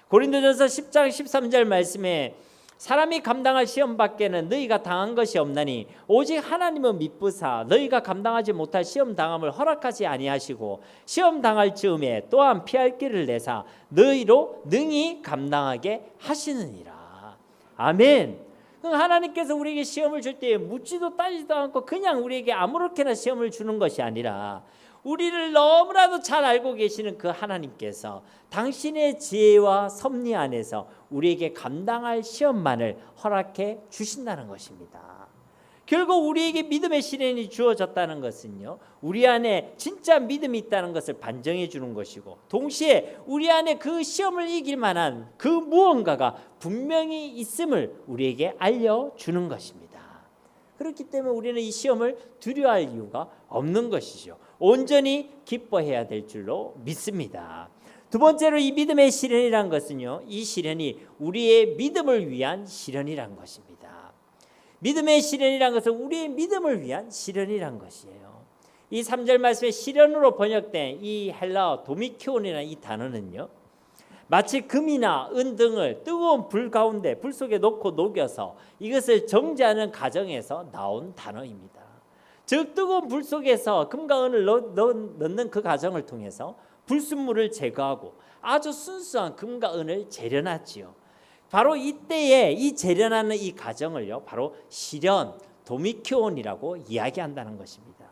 [SPEAKER 1] 고린도전서 10장 13절 말씀에 사람이 감당할 시험 밖에는 너희가 당한 것이 없나니 오직 하나님은 미쁘사 너희가 감당하지 못할 시험 당함을 허락하지 아니하시고 시험 당할 즈음에 또한 피할 길을 내사 너희로 능히 감당하게 하시느니라. 아멘. 하나님께서 우리에게 시험을 줄 때 묻지도 따지도 않고 그냥 우리에게 아무렇게나 시험을 주는 것이 아니라 우리를 너무나도 잘 알고 계시는 그 하나님께서 당신의 지혜와 섭리 안에서 우리에게 감당할 시험만을 허락해 주신다는 것입니다. 결국 우리에게 믿음의 시련이 주어졌다는 것은요, 우리 안에 진짜 믿음이 있다는 것을 반증해 주는 것이고, 동시에 우리 안에 그 시험을 이길 만한 그 무언가가 분명히 있음을 우리에게 알려주는 것입니다. 그렇기 때문에 우리는 이 시험을 두려워할 이유가 없는 것이죠. 온전히 기뻐해야 될 줄로 믿습니다. 두 번째로 이 믿음의 시련이란 것은요, 이 시련이 우리의 믿음을 위한 시련이란 것입니다. 믿음의 시련이란 것은 우리의 믿음을 위한 시련이란 것이에요. 이 3절 말씀에 시련으로 번역된 이 헬라어 도미키온이라는 이 단어는요, 마치 금이나 은 등을 뜨거운 불 가운데 불 속에 넣고 녹여서 이것을 정제하는 과정에서 나온 단어입니다. 즉 뜨거운 불 속에서 금과 은을 넣는 그 과정을 통해서 불순물을 제거하고 아주 순수한 금과 은을 재련하지요. 바로 이때에 이 재련하는 이 과정을요, 바로 시련, 도미키온이라고 이야기한다는 것입니다.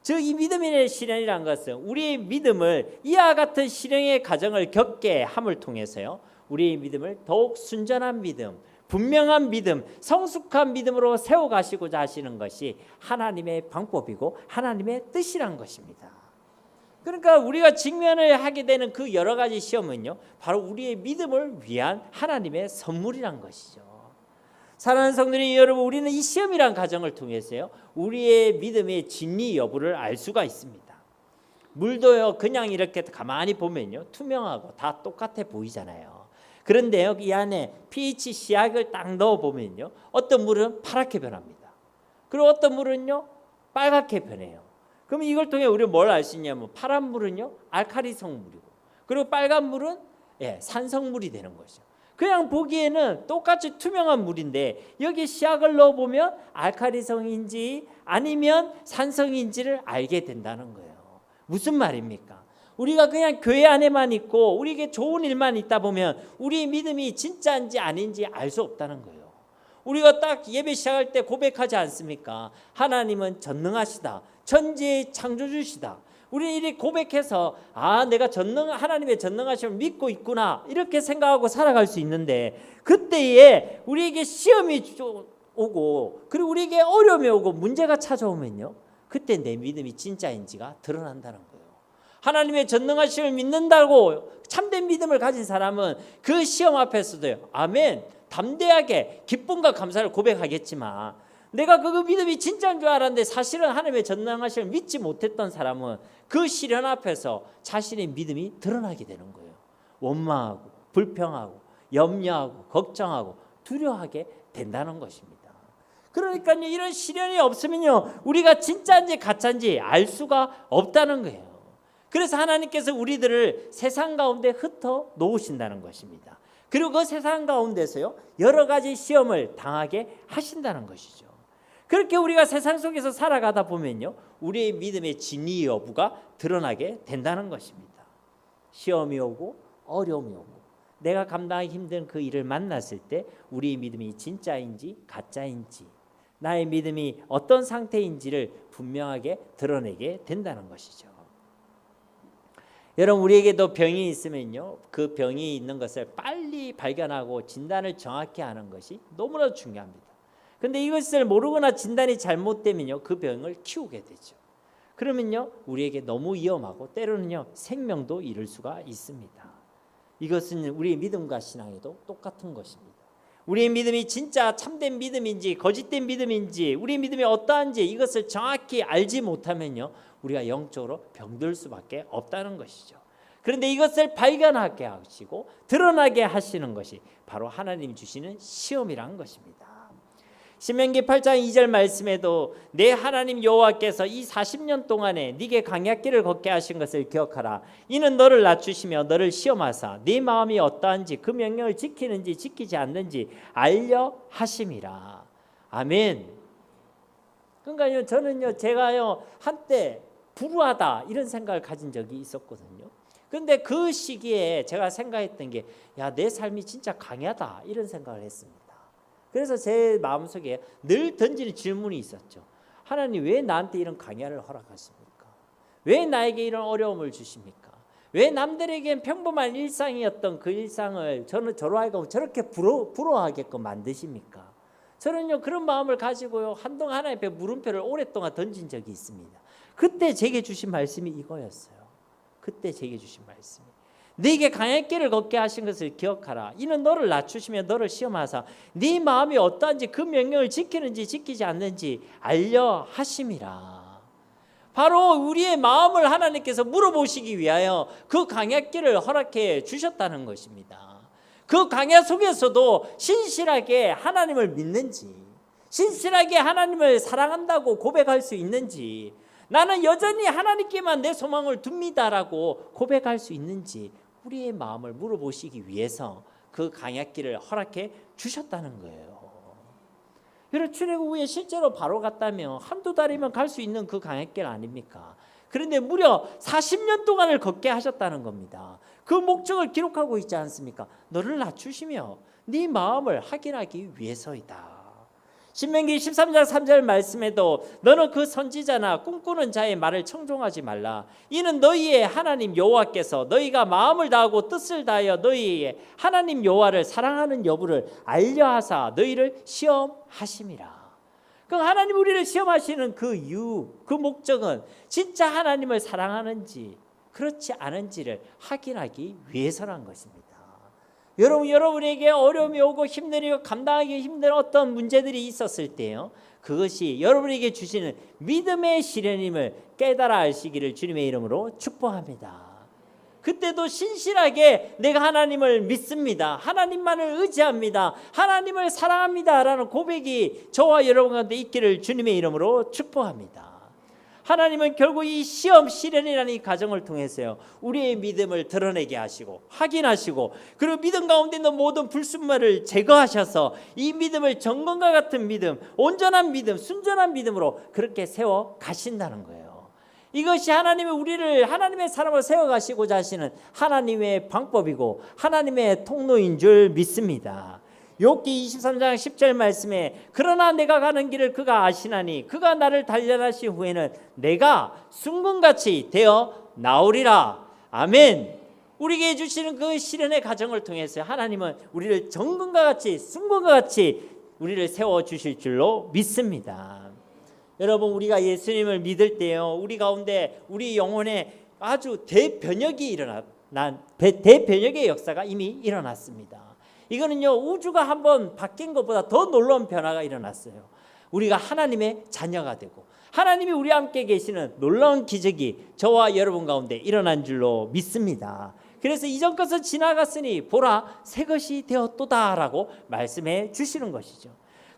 [SPEAKER 1] 즉 이 믿음의 시련이라는 것은 우리의 믿음을 이와 같은 시련의 과정을 겪게 함을 통해서요, 우리의 믿음을 더욱 순전한 믿음, 분명한 믿음, 성숙한 믿음으로 세워가시고자 하시는 것이 하나님의 방법이고 하나님의 뜻이란 것입니다. 그러니까 우리가 직면을 하게 되는 그 여러 가지 시험은요, 바로 우리의 믿음을 위한 하나님의 선물이란 것이죠. 사랑하는 성도님 여러분, 우리는 이 시험이란 과정을 통해서요, 우리의 믿음의 진리 여부를 알 수가 있습니다. 물도요, 그냥 이렇게 가만히 보면요, 투명하고 다 똑같아 보이잖아요. 그런데요, 이 안에 pH 시약을 딱 넣어 보면요, 어떤 물은 파랗게 변합니다. 그리고 어떤 물은요, 빨갛게 변해요. 그럼 이걸 통해 우리가 뭘 알 수 있냐면, 파란 물은요, 알칼리성 물이고, 그리고 빨간 물은 산성물이 되는 거죠. 그냥 보기에는 똑같이 투명한 물인데 여기 시약을 넣어보면 알칼리성인지 아니면 산성인지를 알게 된다는 거예요. 무슨 말입니까? 우리가 그냥 교회 안에만 있고 우리에게 좋은 일만 있다 보면 우리 믿음이 진짜인지 아닌지 알 수 없다는 거예요. 우리가 딱 예배 시작할 때 고백하지 않습니까? 하나님은 전능하시다. 천지의 창조주시다. 우리 이렇게 고백해서 내가 하나님의 전능하심을 믿고 있구나 이렇게 생각하고 살아갈 수 있는데, 그때에 우리에게 시험이 오고 그리고 우리에게 어려움이 오고 문제가 찾아오면요, 그때 내 믿음이 진짜인지가 드러난다는 거예요. 하나님의 전능하심을 믿는다고 참된 믿음을 가진 사람은 그 시험 앞에서도요, 아멘, 담대하게 기쁨과 감사를 고백하겠지만, 내가 그 믿음이 진짜인 줄 알았는데 사실은 하나님의 전능하심을 믿지 못했던 사람은 그 시련 앞에서 자신의 믿음이 드러나게 되는 거예요. 원망하고 불평하고 염려하고 걱정하고 두려워하게 된다는 것입니다. 그러니까요, 이런 시련이 없으면요, 우리가 진짜인지 가짜인지 알 수가 없다는 거예요. 그래서 하나님께서 우리들을 세상 가운데 흩어 놓으신다는 것입니다. 그리고 그 세상 가운데서요, 여러 가지 시험을 당하게 하신다는 것이죠. 그렇게 우리가 세상 속에서 살아가다 보면요, 우리의 믿음의 진위 여부가 드러나게 된다는 것입니다. 시험이 오고 어려움이 오고 내가 감당하기 힘든 그 일을 만났을 때 우리의 믿음이 진짜인지 가짜인지, 나의 믿음이 어떤 상태인지를 분명하게 드러내게 된다는 것이죠. 여러분, 우리에게도 병이 있으면요, 그 병이 있는 것을 빨리 발견하고 진단을 정확히 하는 것이 너무나 중요합니다. 그런데 이것을 모르거나 진단이 잘못되면요, 그 병을 키우게 되죠. 그러면요, 우리에게 너무 위험하고 때로는요, 생명도 잃을 수가 있습니다. 이것은 우리의 믿음과 신앙에도 똑같은 것입니다. 우리의 믿음이 진짜 참된 믿음인지 거짓된 믿음인지, 우리의 믿음이 어떠한지 이것을 정확히 알지 못하면요, 우리가 영적으로 병들 수밖에 없다는 것이죠. 그런데 이것을 발견하게 하시고 드러나게 하시는 것이 바로 하나님 주시는 시험이라는 것입니다. 신명기 8장 2절 말씀에도 내 하나님 여호와께서 이 40년 동안에 네게 광야길을 걷게 하신 것을 기억하라. 이는 너를 낮추시며 너를 시험하사 네 마음이 어떠한지 그 명령을 지키는지 지키지 않는지 알려 하심이라. 아멘. 그러니까요, 저는요, 제가요 한때 불우하다 이런 생각을 가진 적이 있었거든요. 그런데 그 시기에 제가 생각했던 게, 야, 내 삶이 진짜 강야다 이런 생각을 했습니다. 그래서 제 마음속에 늘 던지는 질문이 있었죠. 하나님, 왜 나한테 이런 강야를 허락하십니까? 왜 나에게 이런 어려움을 주십니까? 왜 남들에겐 평범한 일상이었던 그 일상을 저로 하여금 저렇게 부러워하게끔 만드십니까? 저는요, 그런 마음을 가지고요, 한동안 하나님 앞에 물음표를 오랫동안 던진 적이 있습니다. 그때 제게 주신 말씀이 이거였어요. 그때 제게 주신 말씀이, 네게 광야길을 걷게 하신 것을 기억하라. 이는 너를 낮추시며 너를 시험하사 네 마음이 어떠한지 그 명령을 지키는지 지키지 않는지 알려 하심이라. 바로 우리의 마음을 하나님께서 물어보시기 위하여 그 광야길을 허락해 주셨다는 것입니다. 그 광야 속에서도 신실하게 하나님을 믿는지, 신실하게 하나님을 사랑한다고 고백할 수 있는지, 나는 여전히 하나님께만 내 소망을 둡니다라고 고백할 수 있는지 우리의 마음을 물어보시기 위해서 그 광야길을 허락해 주셨다는 거예요. 여러분, 출애굽 후에 실제로 바로 갔다면 한두 달이면 갈 수 있는 그 광야길 아닙니까? 그런데 무려 40년 동안을 걷게 하셨다는 겁니다. 그 목적을 기록하고 있지 않습니까? 너를 낮추시며 네 마음을 확인하기 위해서이다. 신명기 13장 3절 말씀에도 너는 그 선지자나 꿈꾸는 자의 말을 청종하지 말라. 이는 너희의 하나님 여호와께서 너희가 마음을 다하고 뜻을 다하여 너희의 하나님 여호와를 사랑하는 여부를 알려하사 너희를 시험하심이라. 그 하나님 우리를 시험하시는 그 이유, 그 목적은 진짜 하나님을 사랑하는지 그렇지 않은지를 확인하기 위해서란 것입니다. 여러분에게 어려움이 오고 힘들고 감당하기 힘든 어떤 문제들이 있었을 때요, 그것이 여러분에게 주시는 믿음의 시련임을 깨달아 아시기를 주님의 이름으로 축복합니다. 그때도 신실하게 내가 하나님을 믿습니다, 하나님만을 의지합니다, 하나님을 사랑합니다 라는 고백이 저와 여러분 가운데 있기를 주님의 이름으로 축복합니다. 하나님은 결국 이 시험 시련이라는 이 과정을 통해서요, 우리의 믿음을 드러내게 하시고 확인하시고, 그리고 믿음 가운데 있는 모든 불순물을 제거하셔서 이 믿음을 정금과 같은 믿음, 온전한 믿음, 순전한 믿음으로 그렇게 세워 가신다는 거예요. 이것이 하나님이 우리를 하나님의 사람으로 세워 가시고자 하시는 하나님의 방법이고 하나님의 통로인 줄 믿습니다. 욥기 23장 10절 말씀에 그러나 내가 가는 길을 그가 아시나니 그가 나를 단련하신 후에는 내가 순금같이 되어 나오리라. 아멘. 우리에게 주시는 그 시련의 과정을 통해서 하나님은 우리를 정금과 같이 순금과 같이 우리를 세워주실 줄로 믿습니다. 여러분, 우리가 예수님을 믿을 때요, 우리 가운데 우리 영혼에 아주 대변혁의 역사가 이미 일어났습니다. 이거는요, 우주가 한번 바뀐 것보다 더 놀라운 변화가 일어났어요. 우리가 하나님의 자녀가 되고 하나님이 우리와 함께 계시는 놀라운 기적이 저와 여러분 가운데 일어난 줄로 믿습니다. 그래서 이전 것은 지나갔으니 보라 새 것이 되었도다 라고 말씀해 주시는 것이죠.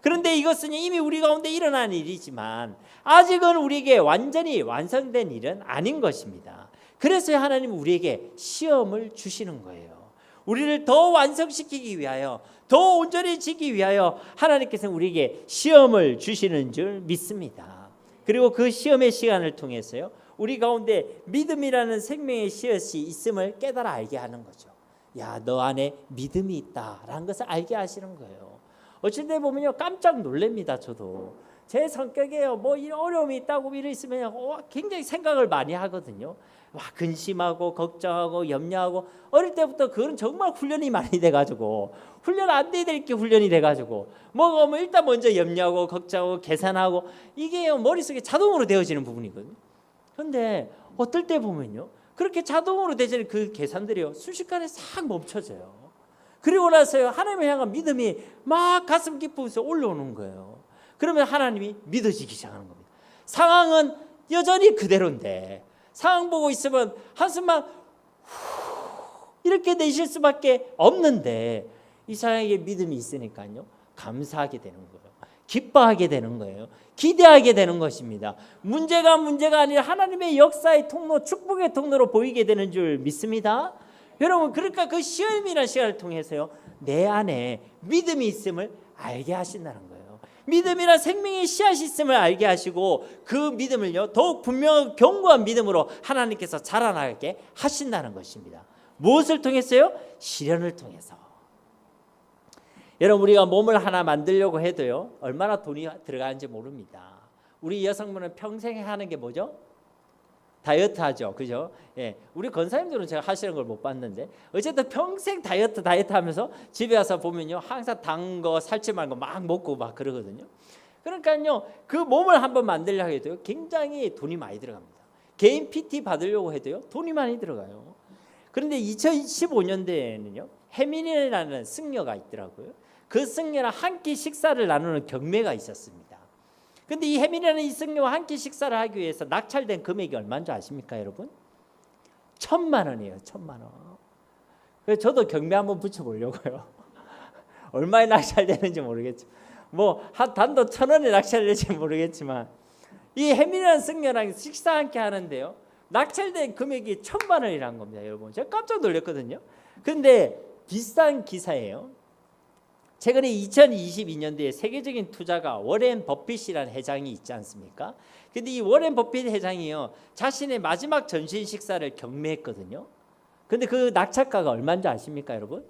[SPEAKER 1] 그런데 이것은 이미 우리 가운데 일어난 일이지만 아직은 우리에게 완전히 완성된 일은 아닌 것입니다. 그래서 하나님은 우리에게 시험을 주시는 거예요. 우리를 더 완성시키기 위하여, 더 온전해지기 위하여 하나님께서는 우리에게 시험을 주시는 줄 믿습니다. 그리고 그 시험의 시간을 통해서요, 우리 가운데 믿음이라는 생명의 씨앗이 있음을 깨달아 알게 하는 거죠. 야, 너 안에 믿음이 있다라는 것을 알게 하시는 거예요. 어쩔 때 보면요, 깜짝 놀랍니다. 저도 제 성격에요, 뭐 이런 어려움이 있다고 이러 있으면 굉장히 생각을 많이 하거든요. 와, 근심하고 걱정하고 염려하고, 어릴 때부터 그건 정말 훈련이 많이 돼가지고, 훈련 안 돼야 될 게 훈련이 돼가지고 뭐 일단 먼저 염려하고 걱정하고 계산하고, 이게 머릿속에 자동으로 되어지는 부분이거든요. 그런데 어떨 때 보면요, 그렇게 자동으로 되어지는 그 계산들이요, 순식간에 싹 멈춰져요. 그리고 나서요, 하나님을 향한 믿음이 막 가슴 깊으면서 올라오는 거예요. 그러면 하나님이 믿어지기 시작하는 겁니다. 상황은 여전히 그대로인데, 상황 보고 있으면 한숨만 이렇게 내쉴 수밖에 없는데, 이 사람에게 믿음이 있으니까요, 감사하게 되는 거예요. 기뻐하게 되는 거예요. 기대하게 되는 것입니다. 문제가 아니라 하나님의 역사의 통로, 축복의 통로로 보이게 되는 줄 믿습니다. 여러분, 그러니까 그 시험이라는 시간을 통해서요, 내 안에 믿음이 있음을 알게 하신다는 거예요. 믿음이란 생명의 씨앗이 있음을 알게 하시고, 그 믿음을요, 더욱 분명하고 견고한 믿음으로 하나님께서 자라나게 하신다는 것입니다. 무엇을 통해서요? 시련을 통해서. 여러분, 우리가 몸을 하나 만들려고 해도요, 얼마나 돈이 들어가는지 모릅니다. 우리 여성분은 평생 하는 게 뭐죠? 다이어트 하죠. 그죠? 예. 우리 권사님들은 제가 하시는 걸 못 봤는데, 어쨌든 평생 다이어트 하면서 집에 와서 보면요, 항상 단 거, 살찌 말은 거 막 먹고 막 그러거든요. 그러니까요, 그 몸을 한번 만들려고 해도요, 굉장히 돈이 많이 들어갑니다. 개인 PT 받으려고 해도요, 돈이 많이 들어가요. 그런데 2015년대에는요, 혜민이라는 승려가 있더라고요. 그 승려랑 한 끼 식사를 나누는 경매가 있었습니다. 근데 이 혜민이라는 이 승려와 한 끼 식사를 하기 위해서 낙찰된 금액이 얼마인 줄 아십니까, 여러분? 1,000만 원이에요. 1,000만 원. 그래서 저도 경매 한번 붙여보려고요. 얼마에 낙찰되는지 모르겠지만, 뭐 한 단도 1,000원에 낙찰될지 모르겠지만, 이 혜민이라는 승려랑 식사 함께 하는데요, 낙찰된 금액이 1,000만 원이라는 겁니다, 여러분. 제가 깜짝 놀랐거든요. 근데 비싼 기사예요. 최근에 2022년도에 세계적인 투자가 워렌 버핏이라는 회장이 있지 않습니까? 근데 이 워렌 버핏 회장이요, 자신의 마지막 전신 식사를 경매했거든요. 근데 그 낙찰가가 얼마인지 아십니까, 여러분?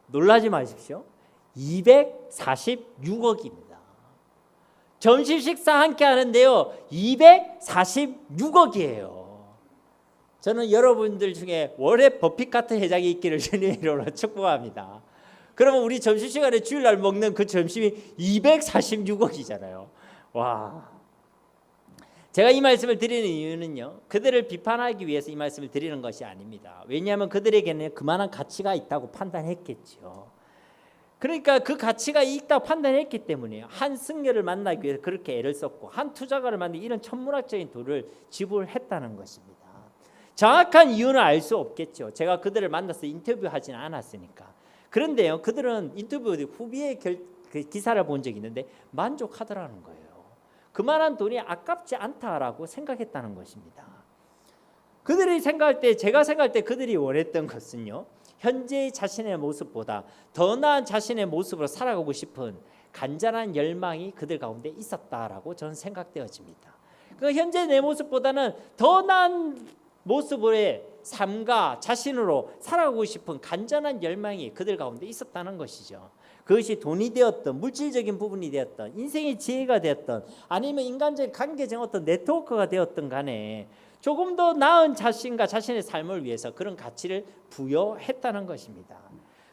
[SPEAKER 1] 놀라지 마십시오. 246억입니다. 점심 식사 함께 하는데요, 246억이에요. 저는 여러분들 중에 워렌 버핏 같은 회장이 있기를 주님의 이름으로 축복합니다. 그러면 우리 점심시간에 주일날 먹는 그 점심이 246억이잖아요. 와. 제가 이 말씀을 드리는 이유는요, 그들을 비판하기 위해서 이 말씀을 드리는 것이 아닙니다. 왜냐하면 그들에게는 그만한 가치가 있다고 판단했겠죠. 그러니까 그 가치가 있다고 판단했기 때문에요, 한 승려를 만나기 위해서 그렇게 애를 썼고, 한 투자가를 만나기 이런 천문학적인 돈을 지불했다는 것입니다. 정확한 이유는 알 수 없겠죠. 제가 그들을 만나서 인터뷰하지는 않았으니까. 그런데요, 그들은 인터뷰 후기의 기사를 본 적이 있는데 만족하더라는 거예요. 그만한 돈이 아깝지 않다라고 생각했다는 것입니다. 그들이 생각할 때, 제가 생각할 때 그들이 원했던 것은요, 현재의 자신의 모습보다 더 나은 자신의 모습으로 살아가고 싶은 간절한 열망이 그들 가운데 있었다라고 저는 생각되어집니다. 그 현재 내 모습보다는 더 나은 모습의 삶과 자신으로 살아가고 싶은 간절한 열망이 그들 가운데 있었다는 것이죠. 그것이 돈이 되었던, 물질적인 부분이 되었던, 인생의 지혜가 되었던, 아니면 인간적인 관계적 어떤 네트워크가 되었던 간에 조금 더 나은 자신과 자신의 삶을 위해서 그런 가치를 부여했다는 것입니다.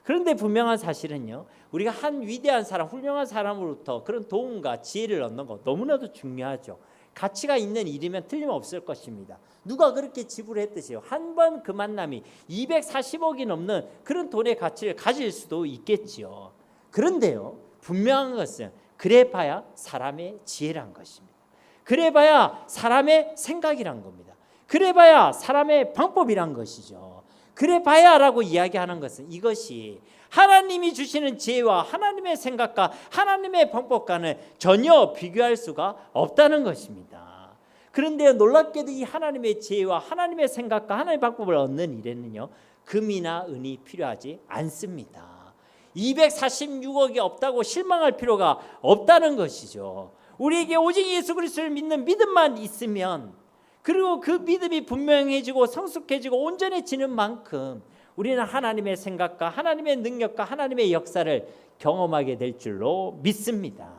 [SPEAKER 1] 그런데 분명한 사실은요, 우리가 한 위대한 사람, 훌륭한 사람으로부터 그런 도움과 지혜를 얻는 거 너무나도 중요하죠. 가치가 있는 일이면 틀림없을 것입니다. 누가 그렇게 지불했듯이요, 한 번 그 만남이 240억이 넘는 그런 돈의 가치를 가질 수도 있겠지요. 그런데요, 분명한 것은 그래봐야 사람의 지혜란 것입니다. 그래봐야 사람의 생각이란 겁니다. 그래봐야 사람의 방법이란 것이죠. 그래 봐야라고 이야기하는 것은 이것이 하나님이 주시는 지혜와 하나님의 생각과 하나님의 방법과는 전혀 비교할 수가 없다는 것입니다. 그런데 놀랍게도 이 하나님의 지혜와 하나님의 생각과 하나님의 방법을 얻는 일에는요, 금이나 은이 필요하지 않습니다. 246억이 없다고 실망할 필요가 없다는 것이죠. 우리에게 오직 예수 그리스도를 믿는 믿음만 있으면, 그리고 그 믿음이 분명해지고 성숙해지고 온전해지는 만큼 우리는 하나님의 생각과 하나님의 능력과 하나님의 역사를 경험하게 될 줄로 믿습니다.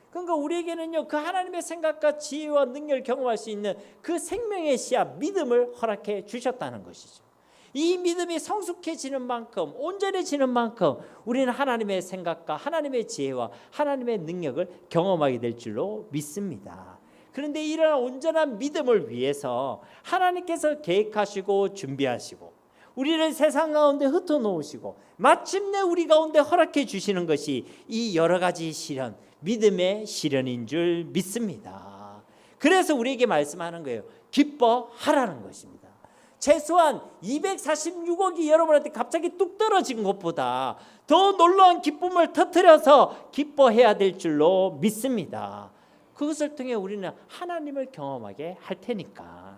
[SPEAKER 1] 그러니까 우리에게는요, 그 하나님의 생각과 지혜와 능력을 경험할 수 있는 그 생명의 씨앗 믿음을 허락해 주셨다는 것이죠. 이 믿음이 성숙해지는 만큼, 온전해지는 만큼 우리는 하나님의 생각과 하나님의 지혜와 하나님의 능력을 경험하게 될 줄로 믿습니다. 그런데 이러한 온전한 믿음을 위해서 하나님께서 계획하시고 준비하시고 우리를 세상 가운데 흩어놓으시고 마침내 우리 가운데 허락해 주시는 것이 이 여러 가지 시련, 믿음의 시련인 줄 믿습니다. 그래서 우리에게 말씀하는 거예요. 기뻐하라는 것입니다. 최소한 246억이 여러분한테 갑자기 뚝 떨어진 것보다 더 놀라운 기쁨을 터뜨려서 기뻐해야 될 줄로 믿습니다. 그것을 통해 우리는 하나님을 경험하게 할 테니까.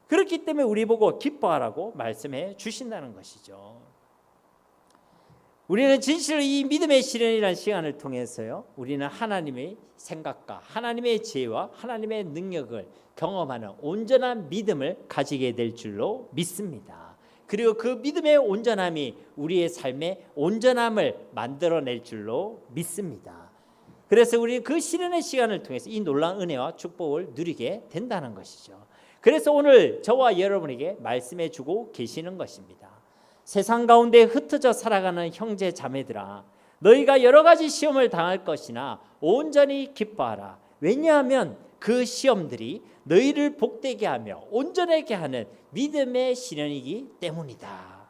[SPEAKER 1] 그렇기 때문에 우리 보고 기뻐하라고 말씀해 주신다는 것이죠. 우리는 진실로 이 믿음의 시련이라는 시간을 통해서요, 우리는 하나님의 생각과 하나님의 지혜와 하나님의 능력을 경험하는 온전한 믿음을 가지게 될 줄로 믿습니다. 그리고 그 믿음의 온전함이 우리의 삶의 온전함을 만들어낼 줄로 믿습니다. 그래서 우리는 그 시련의 시간을 통해서 이 놀라운 은혜와 축복을 누리게 된다는 것이죠. 그래서 오늘 저와 여러분에게 말씀해 주고 계시는 것입니다. 세상 가운데 흩어져 살아가는 형제 자매들아, 너희가 여러 가지 시험을 당할 것이나 온전히 기뻐하라. 왜냐하면 그 시험들이 너희를 복되게 하며 온전하게 하는 믿음의 시련이기 때문이다.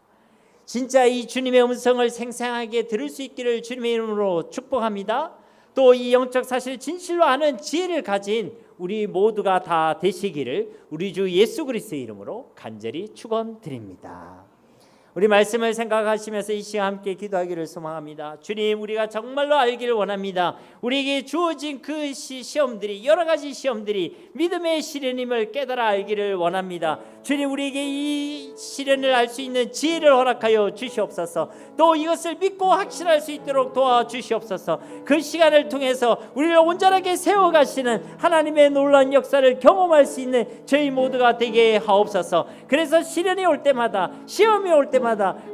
[SPEAKER 1] 진짜 이 주님의 음성을 생생하게 들을 수 있기를 주님의 이름으로 축복합니다. 또 이 영적 사실을 진실로 아는 지혜를 가진 우리 모두가 다 되시기를 우리 주 예수 그리스도의 이름으로 간절히 축원드립니다. 우리 말씀을 생각하시면서 이 시간 함께 기도하기를 소망합니다. 주님, 우리가 정말로 알기를 원합니다. 우리에게 주어진 그 시험들이, 여러 가지 시험들이 믿음의 시련임을 깨달아 알기를 원합니다. 주님, 우리에게 이 시련을 알 수 있는 지혜를 허락하여 주시옵소서. 또 이것을 믿고 확신할 수 있도록 도와주시옵소서. 그 시간을 통해서 우리를 온전하게 세워가시는 하나님의 놀라운 역사를 경험할 수 있는 저희 모두가 되게 하옵소서. 그래서 시련이 올 때마다, 시험이 올 때마다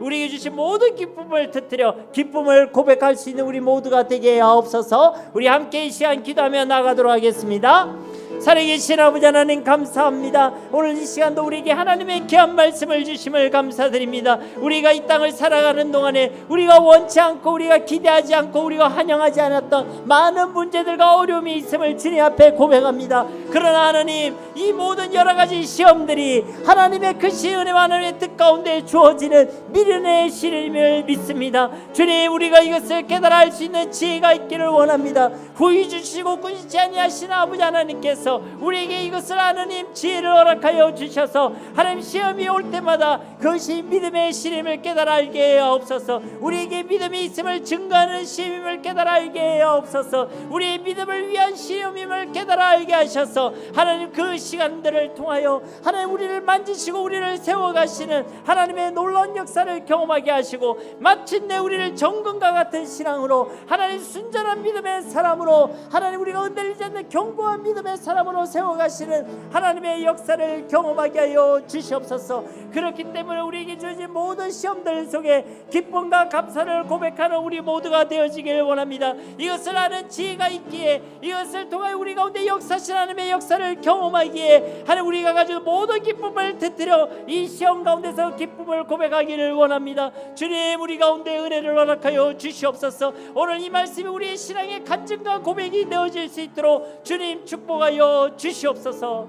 [SPEAKER 1] 우리에게 주신 모든 기쁨을 터뜨려 기쁨을 고백할 수 있는 우리 모두가 되게 하옵소서. 우리 함께 이 시간 기도하며 나가도록 하겠습니다. 살아계신 아버지 하나님, 감사합니다. 오늘 이 시간도 우리에게 하나님의 귀한 말씀을 주심을 감사드립니다. 우리가 이 땅을 살아가는 동안에 우리가 원치 않고 우리가 기대하지 않고 우리가 환영하지 않았던 많은 문제들과 어려움이 있음을 주님 앞에 고백합니다. 그러나 하나님, 이 모든 여러 가지 시험들이 하나님의 크신 은혜와 하나님의 뜻 가운데 주어지는 미련의 시련임을 믿습니다. 주님, 우리가 이것을 깨달아 알 수 있는 지혜가 있기를 원합니다. 후히 주시고 꾸짖지 아니하시는 아버지 하나님께서 우리에게 이것을 아는 힘, 지혜를 허락하여 주셔서 하나님, 시험이 올 때마다 그것이 믿음의 시험을 깨달아 알게 하옵소서. 우리에게 믿음이 있음을 증거하는 시험임을 깨달아 알게 하옵소서. 우리의 믿음을 위한 시험임을 깨달아 알게 하셔서 하나님, 그 시간들을 통하여 하나님 우리를 만지시고 우리를 세워가시는 하나님의 놀라운 역사를 경험하게 하시고 마침내 우리를 정금과 같은 신앙으로, 하나님 순전한 믿음의 사람으로, 하나님 우리가 흔들리지 않는 견고한 믿음의 사람으로 세워가시는 하나님의 역사를 경험하게 하여 주시옵소서. 그렇기 때문에 우리에게 주어진 모든 시험들 속에 기쁨과 감사를 고백하는 우리 모두가 되어지길 원합니다. 이것을 아는 지혜가 있기에, 이것을 통해 우리 가운데 역사하신 하나님의 역사를 경험하기에 하나님, 우리가 가지고 모든 기쁨을 터뜨려 이 시험 가운데서 기쁨을 고백하기를 원합니다. 주님, 우리 가운데 은혜를 허락하여 주시옵소서. 오늘 이 말씀이 우리의 신앙의 간증과 고백이 되어질 수 있도록 주님 축복하여 주시옵소서.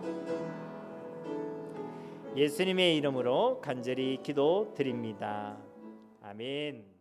[SPEAKER 1] 예수님의 이름으로 간절히 기도드립니다. 아멘.